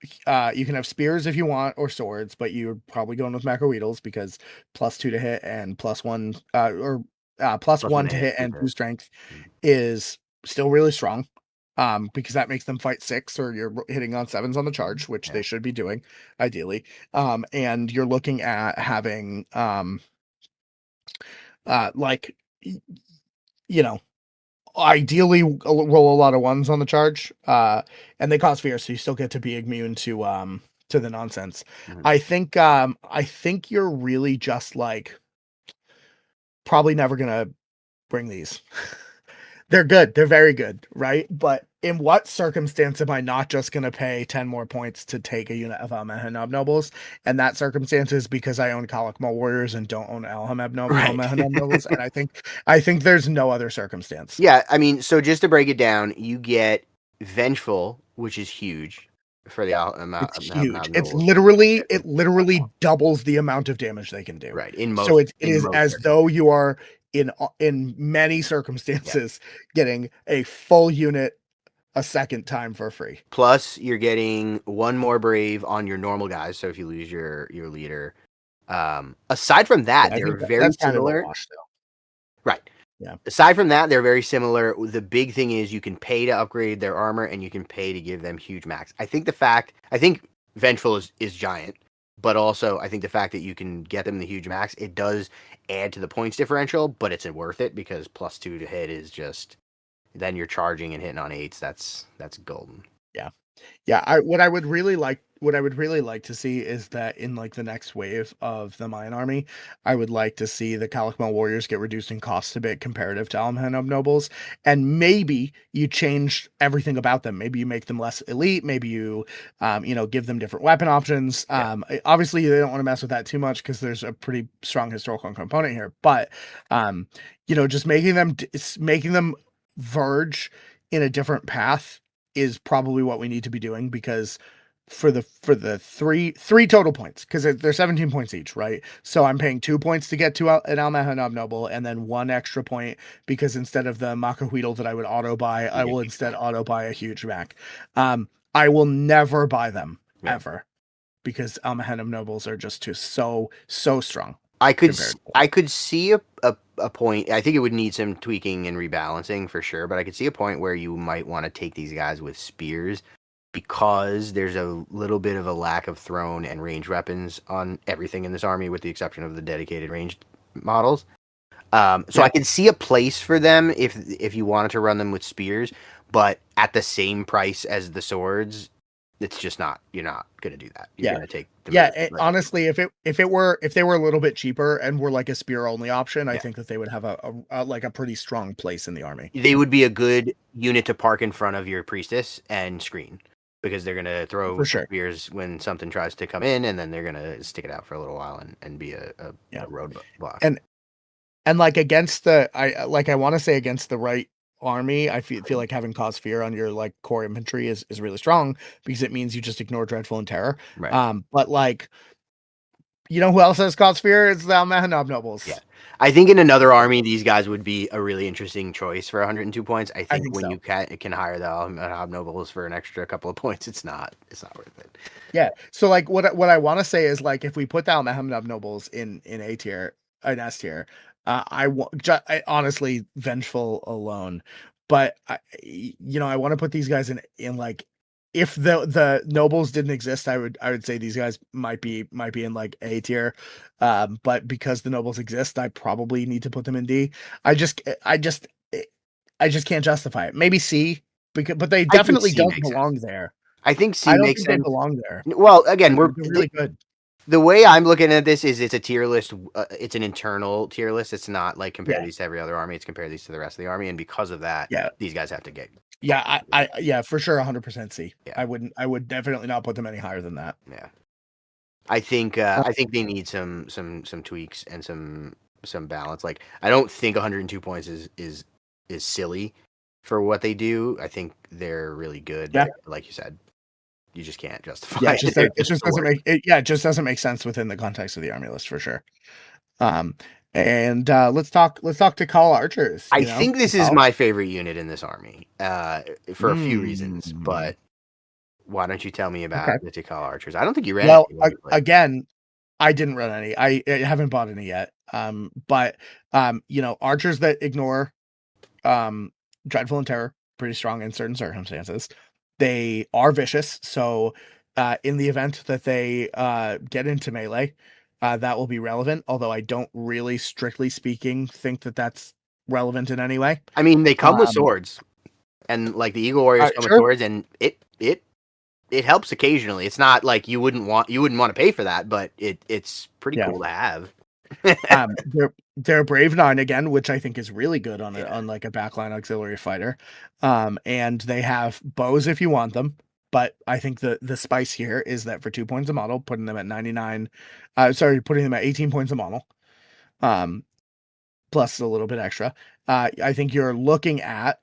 you can have spears if you want or swords, but you're probably going with macroweedles because +2 to hit and +1 or Plus one +1 to to hit, hit two and to 2 hit. strength Mm. is still really strong. Because that makes them fight 6 or you're hitting on 7s on the charge, which they Yeah. should be doing ideally. And you're looking at having like you know ideally roll a lot of ones on the charge, and they cost fear, so you still get to be immune to the nonsense. Mhm. I think you're really just like probably never gonna bring these. They're good, they're very good, right? But in what circumstance am I not just gonna pay 10 more points to take a unit of Almahanab nobles? And that circumstance is because I own Kalakmal warriors and don't own Right. Almahanab nobles, and I think there's no other circumstance. Yeah, I mean, so just to break it down, you get Vengeful, which is huge for the It's huge. It's Nobles. literally it literally doubles the amount of damage they can do. Right, So it in is most as though circumstances. you are in many Yeah. circumstances getting a full unit a second time for free. Plus, you're getting one more brave on your normal guys. So if you lose your leader, aside from Yeah, that, I they're think very that's kind of a similar. wash though. Right. Yeah. Aside from that, they're very similar. The big thing is you can pay to upgrade their armor and you can pay to give them huge max. I think Vengeful is giant, but also I think the fact that you can get them the huge max, it does add to the points differential, but it's worth it because +2 to hit is just then you're charging and hitting on eights. That's golden. Yeah. Yeah, what I would really like to see is that in like the next wave of the Mayan army, I would like to see the Kalakmal warriors get reduced in cost a bit comparative to Almhanab nobles, and maybe you change everything about them. Maybe you make them less elite. Maybe you, give them different weapon options. Yeah. Obviously, they don't want to mess with that too much because there's a pretty strong historical component here. But, um, just making them verge in a different path is probably what we need to be doing because for the three total points because they're 17 points each, right? So I'm paying 2 points to get to an Almahanab noble and then one extra point because instead of the Makahuidal that I would auto buy, You I get will huge instead max. auto buy a huge Mac. I will never buy them Yeah. ever because Almahanab nobles are just too so strong compared to I could see a point. I think it would need some tweaking and rebalancing for sure, but I could see a point where you might want to take these guys with spears because there's a little bit of a lack of thrown and range weapons on everything in this army, with the exception of the dedicated ranged models. So yeah I can see a place for them if you wanted to run them with spears, but at the same price as the swords, it's just not. You're not gonna do that. You're yeah gonna take the yeah regular. honestly if they were a little bit cheaper and were like a spear only option, I Yeah. think that they would have a like a pretty strong place in the army. They would be a good unit to park in front of your priestess and screen because they're gonna For throw sure. spears when something tries to come in, and then they're gonna stick it out for a little while and be Yeah. a road block. And like against the I want to say against the right army, I feel like having cause fear on your like core infantry is really strong because it means you just ignore dreadful and terror. Right. But like who else has cause fear? It's the Almahanab Yeah. nobles. I think in another army, these guys would be a really interesting choice for 102 points. I I think think when so. you can hire the hobnobles for an extra couple of points, it's not worth it. Yeah. So like what I want to say is like if we put down the Hamnab nobles in A tier, in S tier, I honestly vengeful alone, but I want to put these guys in like if the nobles didn't exist, I would say these guys might be in like A tier, but because the nobles exist, I probably need to put them in D. I just can't justify it. Maybe C, because but they I think definitely C don't makes sense. belong there. I think I C don't makes think they sense. belong there. Well, again, They're really good. the way I'm looking at this is it's a tier list. It's an internal tier list. It's not like compare Yeah, these to every other army. It's compare these to the rest of the army, and because of that, yeah, these guys have to get. yeah. Yeah, for sure, 100% C. Yeah, I would definitely not put them any higher than that. yeah. I think they need some tweaks and some balance. Like I don't think 102 points is silly. for what they do. I think they're really good, Yeah. but like you said, you just can't Yeah, justify it it. just They're it just just the doesn't worst. it just doesn't make sense within the context of the army list for sure. Um, and let's talk to call archers, I you know? think this is Tikal. my favorite unit in this army, for a few reasons. Mm, But why don't you tell me okay. about the Tikal archers? I don't think you ran Well, any when you played. again, I didn't run any. I haven't bought any yet. But you know, archers that ignore dreadful and terror, pretty strong in certain circumstances. They are vicious, so in the event that they get into melee, that will be relevant. Although I don't really, strictly speaking, think that that's relevant in any way. I mean, they come with Um, swords, and like the Eagle Warriors come with sure, swords, and it helps occasionally. It's not like you wouldn't want to pay for that, but it's pretty yeah. cool to have. They're Brave 9 again, which I think is really good on Yeah. like a backline auxiliary fighter. And they have bows if you want them, but I think the spice here is that for 2 points a model, putting them at 99, putting them at 18 points a model, um, plus a little bit extra. I think you're looking at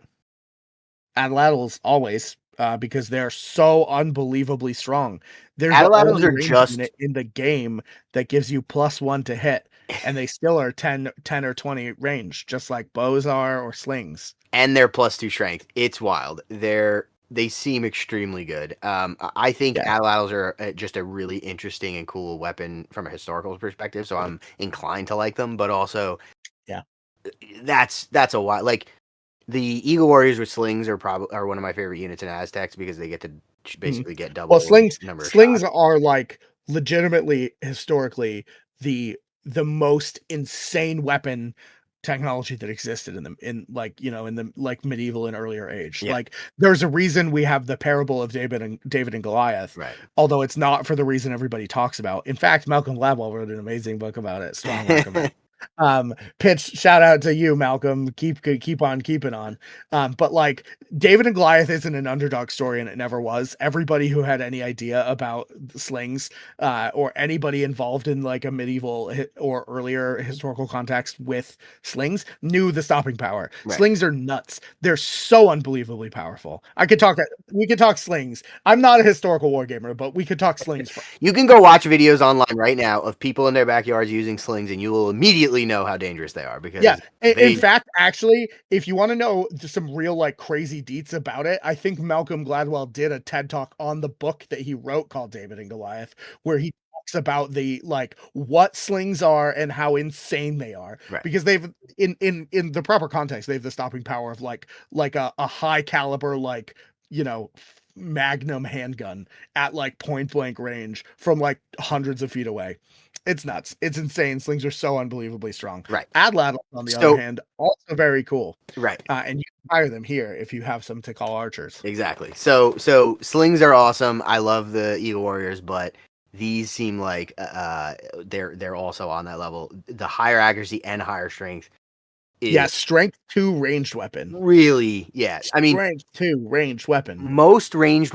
Atlatls always, because they're so unbelievably strong. They're the Atlatls only are range just unit in the game that gives you +1 to hit, and they still are 10 or 20 range, just like bows are or slings. and they're +2 strength. It's wild. They seem extremely good. I think Yeah, Atlatls are just a really interesting and cool weapon from a historical perspective. So I'm inclined to like them, but also yeah. that's a wild like the Eagle Warriors with slings are one of my favorite units in Aztecs because they get to Mhm. basically get Well, double slings number of slings shots. are, like, legitimately, historically, the most insane weapon technology that existed in the, like, medieval and earlier age. Yeah, Like, there's a reason we have the parable of David and Goliath, right. although it's not for the reason everybody talks about. In fact, Malcolm Gladwell wrote an amazing book about it, strong recommend. Pitch shout out to you, Malcolm. Keep on keeping on. But like David and Goliath isn't an underdog story, and it never was. Everybody who had any idea about slings, or anybody involved in like a medieval or earlier historical context with slings, knew the stopping power. Right. Slings are nuts. They're so unbelievably powerful. We could talk slings. I'm not a historical wargamer, but we could talk slings for You can go watch videos online right now of people in their backyards using slings, and you will immediately know how dangerous they are yeah. because In they fact, actually, if you want to know some real like crazy deets about it, I think Malcolm Gladwell did a TED talk on the book that he wrote called David and Goliath, where he talks about the like what slings are and how insane they are. right, Because they've in the proper context, they have the stopping power of like a high caliber like you know magnum handgun at like point blank range from like hundreds of feet away. It's nuts. It's insane. Slings are so unbelievably strong. right. Adlatls, on the other So hand, also very cool. right, And you can hire them here if you have some to call archers. exactly. So slings are awesome. I love the Eagle Warriors, but these seem like they're also on that level. The higher accuracy and higher strength Yeah, is strength 2 ranged weapon. really yeah. I mean, Strength 2 ranged weapon. most ranged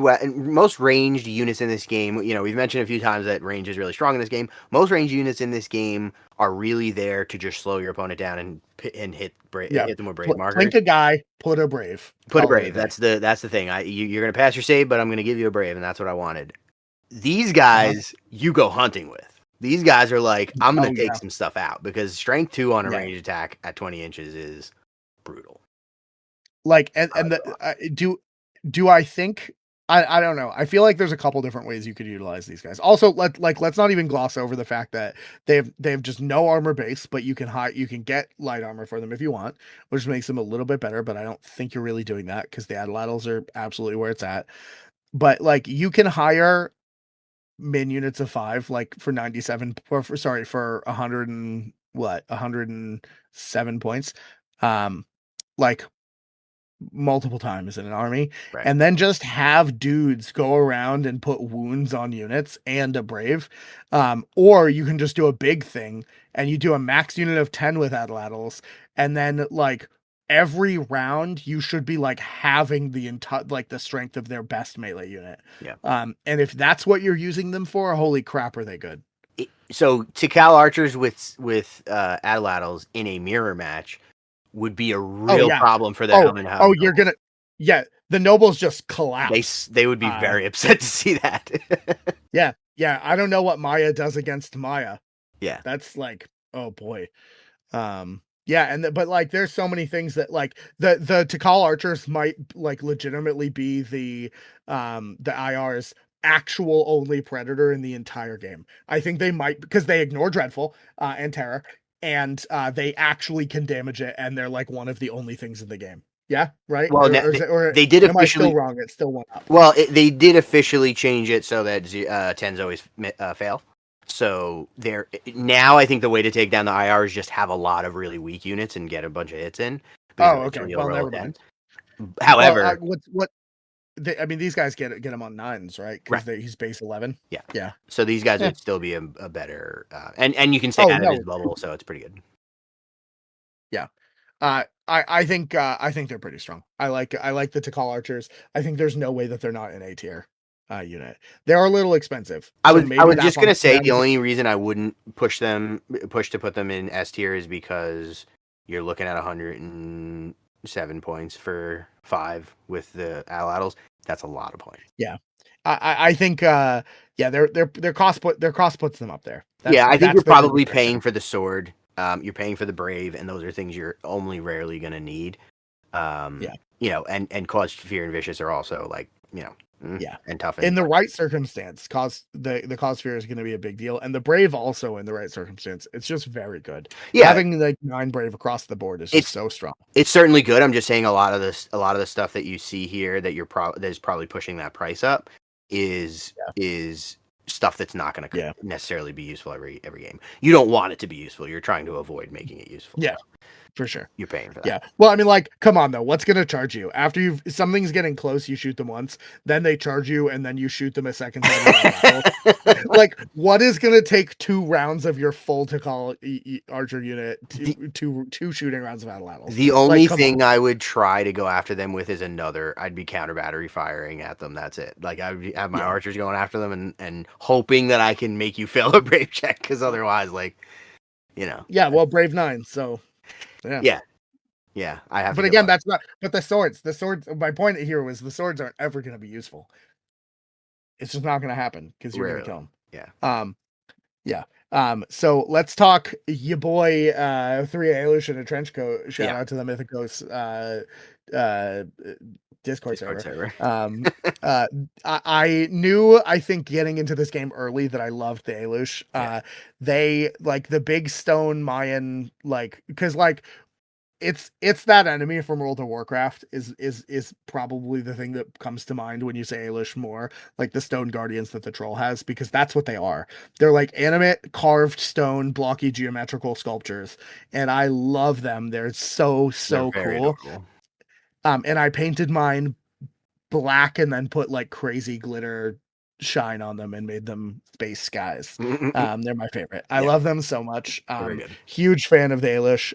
units in this game, we've mentioned a few times that range is really strong in this game. Most ranged units in this game are really there to just slow your opponent down and Yeah. hit them with brave markers. Plink a guy, put a brave. Put a Call it a brave. day. That's the thing. You're gonna pass your save, but I'm gonna give you a brave, and that's what I wanted. These Uh-huh. guys you go hunting with. These guys are like, I'm gonna Oh take yeah. some stuff out because strength 2 on a Yeah. ranged attack at 20 inches is brutal. Like I like and it a lot. do I think I don't know. I feel like there's a couple different ways you could utilize these guys. Also, let's not even gloss over the fact that they have just no armor base, but you can get light armor for them if you want, which makes them a little bit better. But I don't think you're really doing that because the Atlatls are absolutely where it's at. But like you can hire min units of 5 like for 97 or for 100 and what 107 points, um like multiple times in an army, Right. and then just have dudes go around and put wounds on units and a brave. Or you can just do a big thing and you do a max unit of 10 with Atlatls, and then like every round you should be like having the entire like the strength of their best melee unit. Yeah. And if that's what you're using them for, holy crap, are they good. So Tikal archers with Atlatls in a mirror match would be a Oh real yeah. problem for their Oh, hum and oh, hum you're nobles. gonna, yeah, the nobles just collapse. They would be very upset to see that. Yeah, yeah. I don't know what Maya does against Maya. Yeah. That's like, oh boy. Yeah, and but like there's so many things that like the Tikal archers might like legitimately be the IR's actual only predator in the entire game. I think they might, because they ignore Dreadful and Terror, and they actually can damage it, and they're like one of the only things in the game. Yeah, right? Well, Or is it, or they did am I still officially. wrong? It's still one up. Well, they did officially change it so that tens always fail. So there now, I think the way to take down the IR is just have a lot of really weak units and get a bunch of hits in, because Oh, okay. eventually you'll Well, roll a never 10. mind. Well, However, what I mean, these guys get him on nines, right? right, Because he's base 11. yeah. Yeah. So these guys Yeah. would still be a better, and you can stay Oh out of his no. bubble, so it's pretty good. Yeah. I think they're pretty strong. I like the Tikal archers. I think there's no way that they're not an A tier unit. They're a little expensive, so I maybe was that just gonna bumps say them. the only reason I wouldn't push to put them in S tier is because you're looking at 107 points for 5 with the Aladdles. That's a lot of points. Yeah. I think yeah, their cost puts them up there. Yeah, I think That's you're their probably limitation. paying for the sword. You're paying for the brave, and those are things you're only rarely gonna need. Yeah. And cause fear and vicious are also like Yeah. and toughen. In the right circumstance, the cause fear is going to be a big deal, and the brave also in the right circumstance. It's just very good. Yeah, Having like 9 brave across the board is just it's so strong. it's certainly good. I'm just saying a lot of the stuff that you see here that that is probably pushing that price up is stuff that's not going to Yeah. necessarily be useful every game. You don't want it to be useful. You're trying to avoid making it useful. Yeah. So For sure. you're paying for that. Yeah. Well, I mean, like, come on though. What's gonna charge you after something's getting close? You shoot them once, then they charge you, and then you shoot them a second time. Like, what is gonna take 2 rounds of your full to call archer unit two shooting rounds of Atlatls? The Like, only come on. thing I would try to go after them with is I'd be counter battery firing at them. That's it. Like have my Yeah. archers going after them and hoping that I can make you fail a brave check, because otherwise, Yeah. Well, brave 9. So yeah. yeah, yeah, I have to But go again, up. that's not. But the swords. My point here was the swords aren't ever gonna be useful. It's just not gonna happen because you're gonna kill Rarely. them. Yeah. Yeah. So let's talk your boy 3 Ailish in a trench coat. Shout Yeah. out to the Mythicos uh Discord Discord server. server. I knew, I think, getting into this game early that I loved the Ailish. Yeah. They like the big stone Mayan, like, because like it's that enemy from World of Warcraft is probably the thing that comes to mind when you say Ailish more, like the stone guardians that the troll has, because that's what they are. They're like animate carved stone blocky geometrical sculptures, and I love them. They're They're so very cool. adorable. And I painted mine black and then put like crazy glitter shine on them and made them space skies. They're my favorite. I Yeah. love them so much. Very good. Huge fan of the Ailish.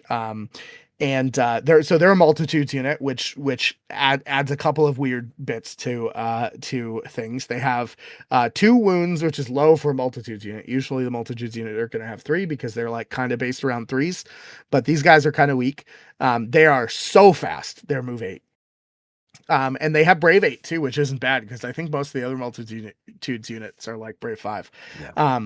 And they're a multitudes unit, which adds a couple of weird bits to things. They have 2 wounds, which is low for a multitudes unit. Usually the multitudes unit are going to have 3 because they're like kind of based around 3s, but these guys are kind of weak. They are so fast. They're move 8. And they have Brave 8 too, which isn't bad because I think most of the other multitudes units are like Brave 5. Yeah.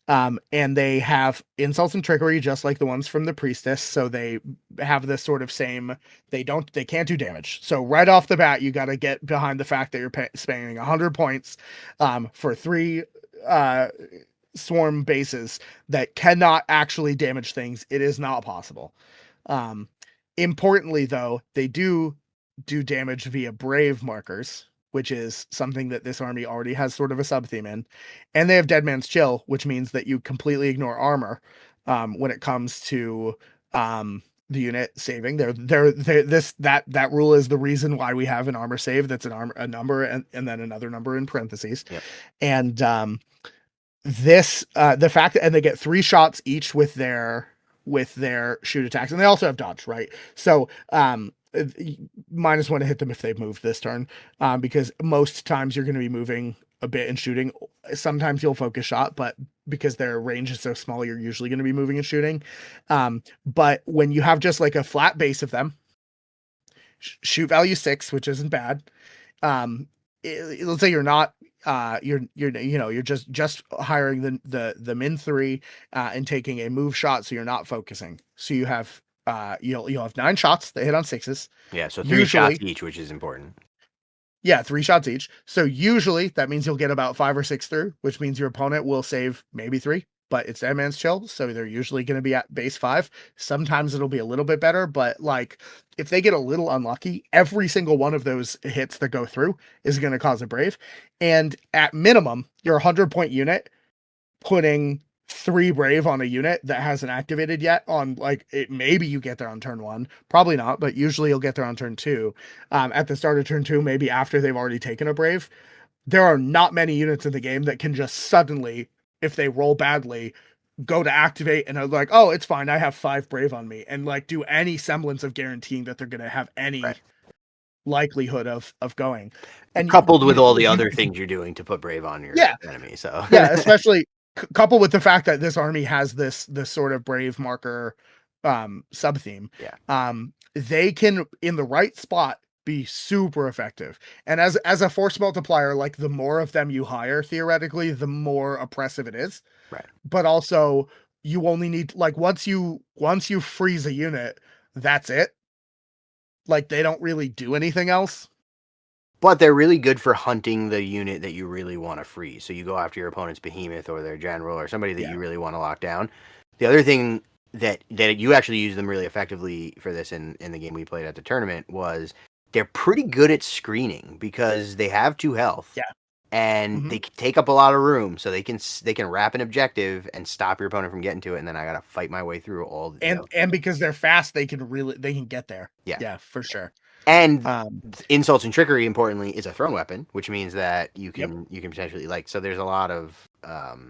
And they have insults and trickery just like the ones from the priestess. So they have this sort of same, they can't do damage. So right off the bat, you got to get behind the fact that you're spending 100 points for 3 swarm bases that cannot actually damage things. It is not possible. Importantly though, they do damage via brave markers, which is something that this army already has sort of a sub theme in, and they have Dead Man's Chill, which means that you completely ignore armor when it comes to the unit saving. That rule is the reason why we have an armor save that's a number and then another number in parentheses. Yep. And the fact that, and they get 3 shots each with their shoot attacks, and they also have dodge, right? So -1 to hit them if they've moved this turn, because most times you're going to be moving a bit and shooting, sometimes you'll focus shot, but because their range is so small, you're usually going to be moving and shooting. But when you have just like a flat base of them, shoot value 6, which isn't bad. Let's say you're not you're just hiring the min 3 and taking a move shot, so you're not focusing. So you have you'll have 9 shots that hit on 6s. Yeah, so 3 Usually, shots each, which is important. yeah, 3 shots each. So usually that means you'll get about 5 or 6 through, which means your opponent will save maybe 3, but it's Dead Man's Chill, so they're usually going to be at base 5. Sometimes it'll be a little bit better, but like if they get a little unlucky, every single one of those hits that go through is going to cause a brave. And at minimum, your 100-point unit putting 3 brave on a unit that hasn't activated yet on like it, maybe you get there on turn 1, probably not, but usually you'll get there on turn 2. At the start of turn 2, maybe after they've already taken a brave. There are not many units in the game that can just suddenly, if they roll badly, go to activate and are like, oh, it's fine, I have 5 brave on me, and like do any semblance of guaranteeing that they're going to have any likelihood of going. And coupled with all the other things you're doing to put brave on your enemy. So yeah, especially coupled with the fact that this army has this sort of brave marker sub theme. Yeah. They can, in the right spot, be super effective. And as a force multiplier, like the more of them you hire, theoretically, the more oppressive it is. Right. But also you only need, like, once you freeze a unit, that's it. Like, they don't really do anything else. But they're really good for hunting the unit that you really want to freeze. So you go after your opponent's behemoth or their general or somebody that you really want to lock down. The other thing that you actually used them really effectively for this in the game we played at the tournament was they're pretty good at screening because they have 2 health. Yeah. And they take up a lot of room, so they can wrap an objective and stop your opponent from getting to it, and then I gotta fight my way through all. And because they're fast, they can get there. Yeah, for sure. And insults and trickery, importantly, is a thrown weapon, which means that you can potentially so there's a lot of I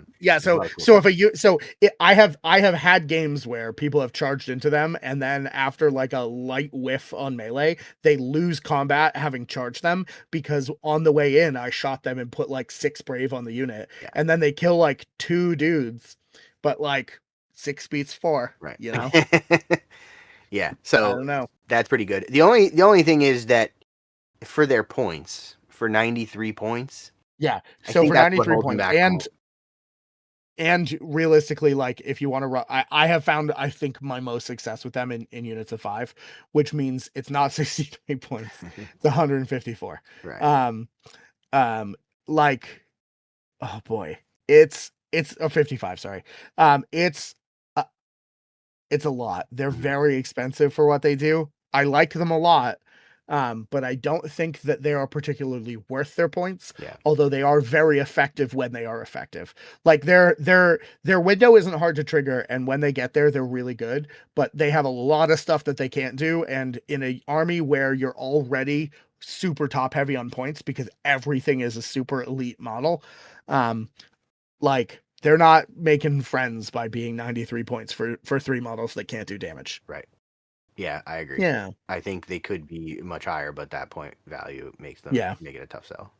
have had games where people have charged into them, and then after like a light whiff on melee, they lose combat having charged them because on the way in I shot them and put like 6 brave on the unit, and then they kill like 2 dudes, but like 6 beats 4, right? You know. Yeah, so I don't know. That's pretty good. The only thing is that for their points, for 93 points. Yeah. So for 93 points, and realistically, like if you want to run, I have found, I think, my most success with them in units of 5, which means it's not 63 points. It's 154. Right. Like, oh boy, it's a 55. Sorry. It's a lot. They're very expensive for what they do. I like them a lot. But I don't think that they are particularly worth their points. Yeah. Although they are very effective when they are effective. Like their window isn't hard to trigger, and when they get there, they're really good. But they have a lot of stuff that they can't do, and in an army where you're already super top heavy on points because everything is a super elite model, like they're not making friends by being 93 points for 3 models that can't do damage. Right. Yeah, I agree. Yeah. I think they could be much higher, but that point value makes them make it a tough sell.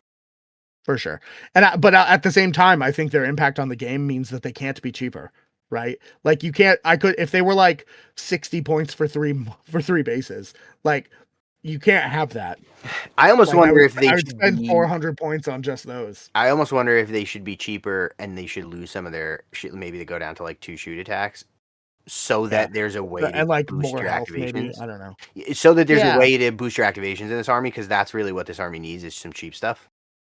For sure. And but at the same time, I think their impact on the game means that they can't be cheaper, right? Like you can't, if they were like 60 points for 3 bases, like you can't have that. I almost wonder if they should spend 400 points on just those. I almost wonder if they should be cheaper and they should lose some of their maybe they go down to like 2 shoot attacks so that there's a way to like boost more your health, activations. Maybe. I don't know. So that there's a way to boost your activations in this army, because that's really what this army needs is some cheap stuff.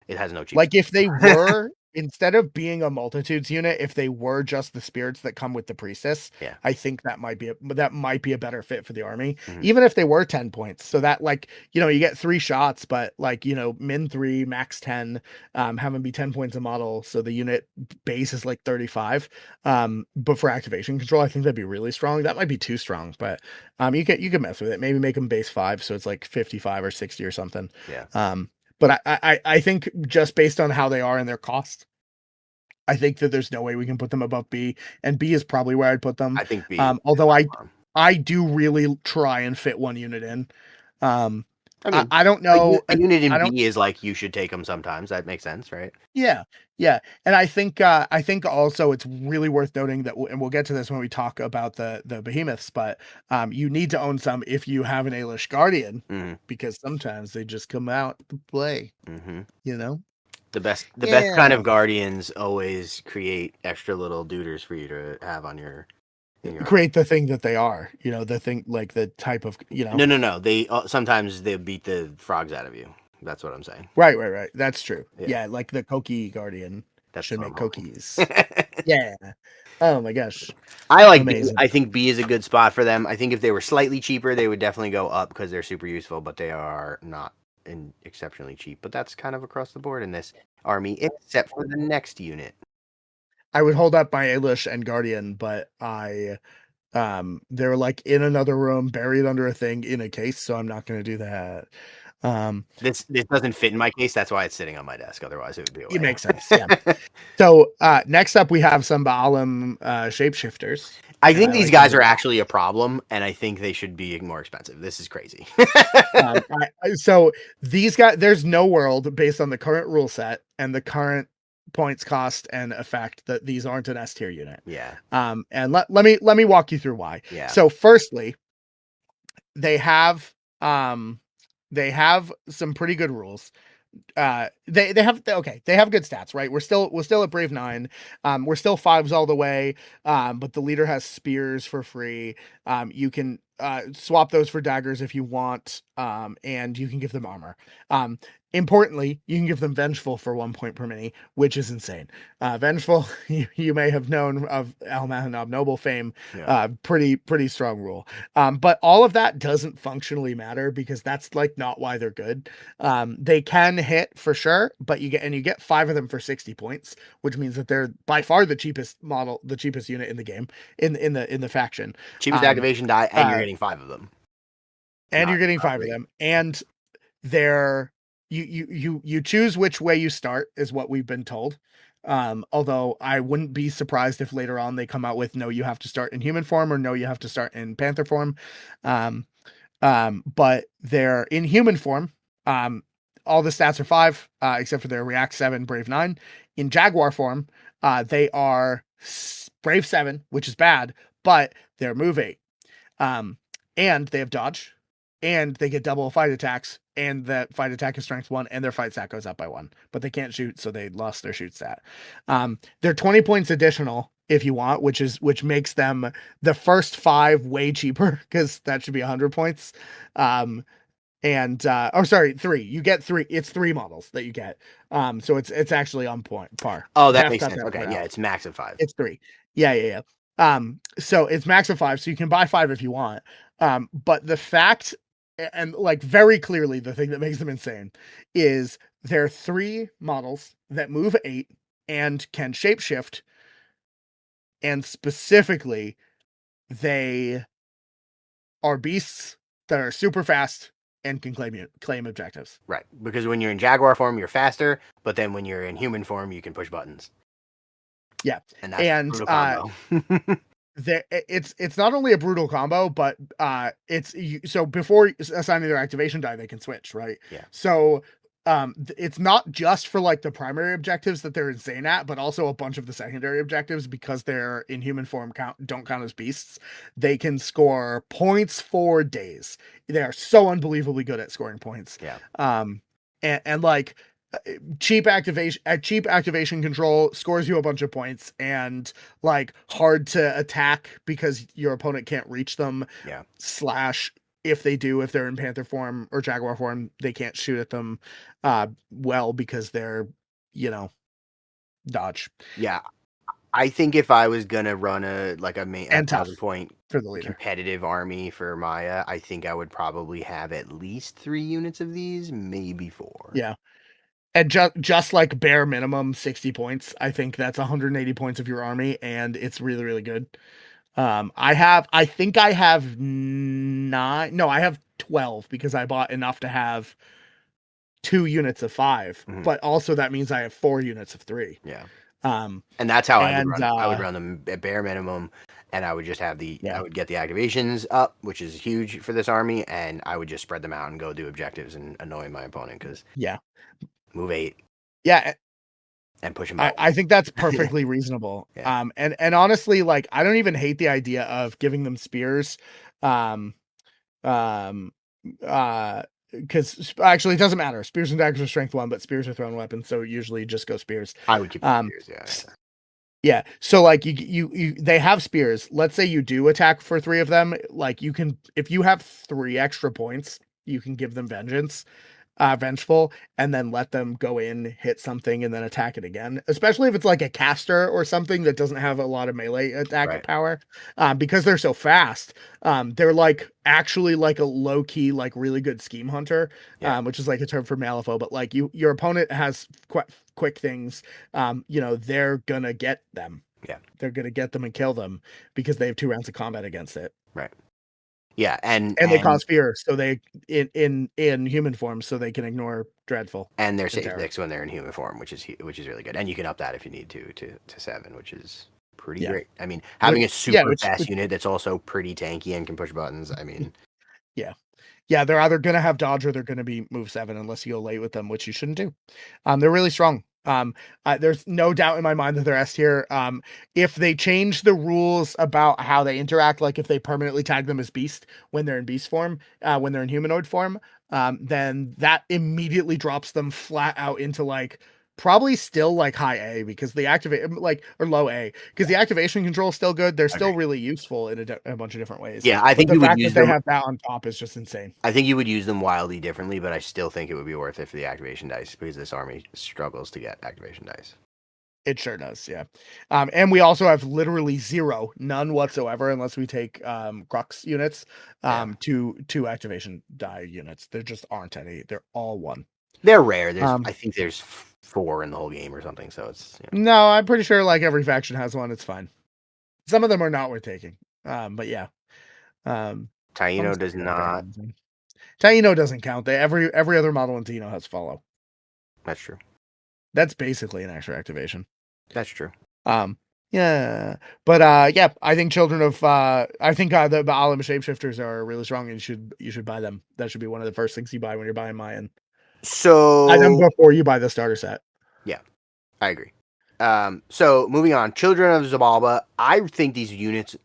It has no cheap like stuff. If they were instead of being a multitudes unit, if they were just the spirits that come with the priestess, I think that might be a better fit for the army, even if they were 10 points. So that, like, you get 3 shots, but like, min 3, max 10, have them be 10 points a model. So the unit base is like 35. But for activation control, I think that'd be really strong. That might be too strong, but you can mess with it. Maybe make them base 5, so it's like 55 or 60 or something. Yeah. But I think just based on how they are and their cost, I think that there's no way we can put them above B, and B is probably where I'd put them. I think B. Although I do really try and fit 1 unit in. I mean, I don't a, know. a unit in I don't. B is like you should take them sometimes. That makes sense, right? Yeah, yeah, and I think also it's really worth noting that, and we'll get to this when we talk about the behemoths, but you need to own some if you have an Aelish Guardian, Mm-hmm. because sometimes they just come out to play. Mm-hmm. You know. The best kind Yeah. of guardians always create extra little duders for you to have on your in your army. Create the thing that they are. The thing, like the type of. No. They sometimes they beat the frogs out of you. That's what I'm saying. Right. That's true. Yeah, Yeah, like the Koki Guardian that's should make normal. Kokis. Yeah. Oh my gosh. I like B. Amazing. I think B is a good spot for them. I think if they were slightly cheaper, they would definitely go up because they're super useful, but they are not exceptionally cheap. But that's kind of across the board in this army, except for the next unit. I would hold up my Ailish and Guardian, but they're like in another room, buried under a thing in a case, so I'm not gonna do that. This doesn't fit in my case. That's why it's sitting on my desk. Otherwise, it would be It away. makes sense, yeah. So next up we have some Baalam shapeshifters. I And think I these like them guys a are lot. actually a problem, and I think they should be more expensive. This is crazy. So these guys, there's no world based on the current rule set and the current points cost and effect that these aren't an S tier unit. Yeah. And let me walk you through why. Yeah. So firstly, they have um they have some pretty good rules. They have good stats, right? We're still at Brave 9. We're still fives all the way. But the leader has spears for free. You can swap those for daggers if you want. And you can give them armor. Importantly, you can give them Vengeful for 1 point per mini, which is insane. Vengeful, you may have known of Al-Mahanob Noble fame. Yeah. Pretty strong rule. But all of that doesn't functionally matter because that's like not why they're good. They can hit for sure, but you get 5 of them for 60 points, which means that they're by far the cheapest unit in the game, in the faction. Cheapest activation die, and you're Uh, getting 5 of them. and you're getting Not 5 of great. them, and they're you choose which way you start is what we've been told. Although I wouldn't be surprised if later on they come out with no, you have to start in human form, or no, you have to start in panther form. But they're in human form. All the stats are 5, except for their React 7, Brave 9. In Jaguar form, they are Brave 7, which is bad, but they're Move 8. And they have Dodge, and they get double fight attacks, and that fight attack is Strength 1, and their fight stat goes up by 1. But they can't shoot, so they lost their shoot stat. They're 20 points additional if you want, which makes them the first 5 way cheaper, because that should be 100 points. Sorry, 3. You get 3. It's 3 models that you get. So it's actually on par. Oh, that Half makes got sense. that Okay, point yeah, out. it's max of 5. It's 3. Yeah. So it's max of 5, so you can buy 5 if you want. But the fact, and like very clearly the thing that makes them insane, is they're 3 models that move 8 and can shapeshift, and specifically they are beasts that are super fast and can claim objectives. Right, because when you're in Jaguar form, you're faster, but then when you're in human form, you can push buttons. Yeah. And that's a And brutal combo. it's not only a brutal combo, but so before assigning their activation die, they can switch, right? Yeah. So it's not just for like the primary objectives that they're insane at, but also a bunch of the secondary objectives, because they're in human form don't count as beasts. They can score points for days. They are so unbelievably good at scoring points. Yeah. And like cheap activation control scores you a bunch of points, and like hard to attack because your opponent can't reach them. Yeah. / if they do, if they're in panther form or jaguar form, they can't shoot at them well, because they're dodge. Yeah. I think if I was gonna run a And 1,000 point for the leader. competitive army for Maya, I think I would probably have at least 3 units of these, maybe 4. Yeah. And just like bare minimum 60 points, I think that's 180 points of your army, and it's really, really good. I think I have 9. No, I have 12, because I bought enough to have 2 units of 5, Mhm. but also that means I have 4 units of 3. Yeah. And that's how I would And run. I would run them at bare minimum, and I would just have I yeah, would get the activations up, which is huge for this army, and I would just spread them out and go do objectives and annoy my opponent because yeah, move 8 yeah. and push them I, out. I think that's perfectly reasonable. Yeah, And honestly, like I don't even hate the idea of giving them spears. Um, um, because actually it doesn't matter. Spears and daggers are strength 1, but spears are thrown weapons, so usually just go spears. I would keep the Um, spears. Yeah, yeah. yeah. So like they have spears. Let's say you do attack for 3 of them. Like you can, if you have 3 extra points, you can give them vengeance, vengeful, and then let them go in, hit something, and then attack it again. Especially if it's like a caster or something that doesn't have a lot of melee attack Right. power, because they're so fast. They're like actually like a low key, like really good scheme hunter, Yeah, which is like a term for Malifaux. But like your opponent has quick things. They're gonna get them. yeah, They're gonna get them and kill them because they have 2 rounds of combat against it. right. Yeah, And they cause fear, so they in human form, so they can ignore dreadful and they're and save terror. 6 when they're in human form, which is really good. And you can up that if you need to 7, which is pretty Yeah, great. I mean, which having a yeah, super fast which unit that's also pretty tanky and can push buttons. I mean, yeah. Yeah, they're either gonna have dodge or they're gonna be move 7 unless you go late with them, which you shouldn't do. They're really strong. There's no doubt in my mind that they're S tier. If they change the rules about how they interact, like if they permanently tag them as beast when they're in beast form, when they're in humanoid form, then that immediately drops them flat out into like probably still like high A because the activate like or low A because the activation control is still good. They're I still agree. really useful in a bunch of different ways. Yeah, I But think the you would fact that use they them. have that on top is just insane. I think you would use them wildly differently, but I still think it would be worth it for the activation dice because this army struggles to get activation dice. It sure does, yeah. And we also have literally 0, none whatsoever, unless we take Crux units, Yeah, two activation die units. There just aren't any. They're all 1. they're rare. Um, I think there's 4 in the whole game or something. So it's no, I'm pretty sure like every faction has 1. It's fine. Some of them are not worth taking. But yeah. Taino Almost does every other not. faction has 1. Taino doesn't count. Every other model in Taino has follow. That's true. That's basically an extra activation. That's true. Um, yeah, but yeah, I think Children of I think the Baalim shapeshifters are really strong, and you should buy them. That should be one of the first things you buy when you're buying Mayan. Buy them So before you buy the starter set. yeah, I agree. So moving on, Children of Zabalba. I think these units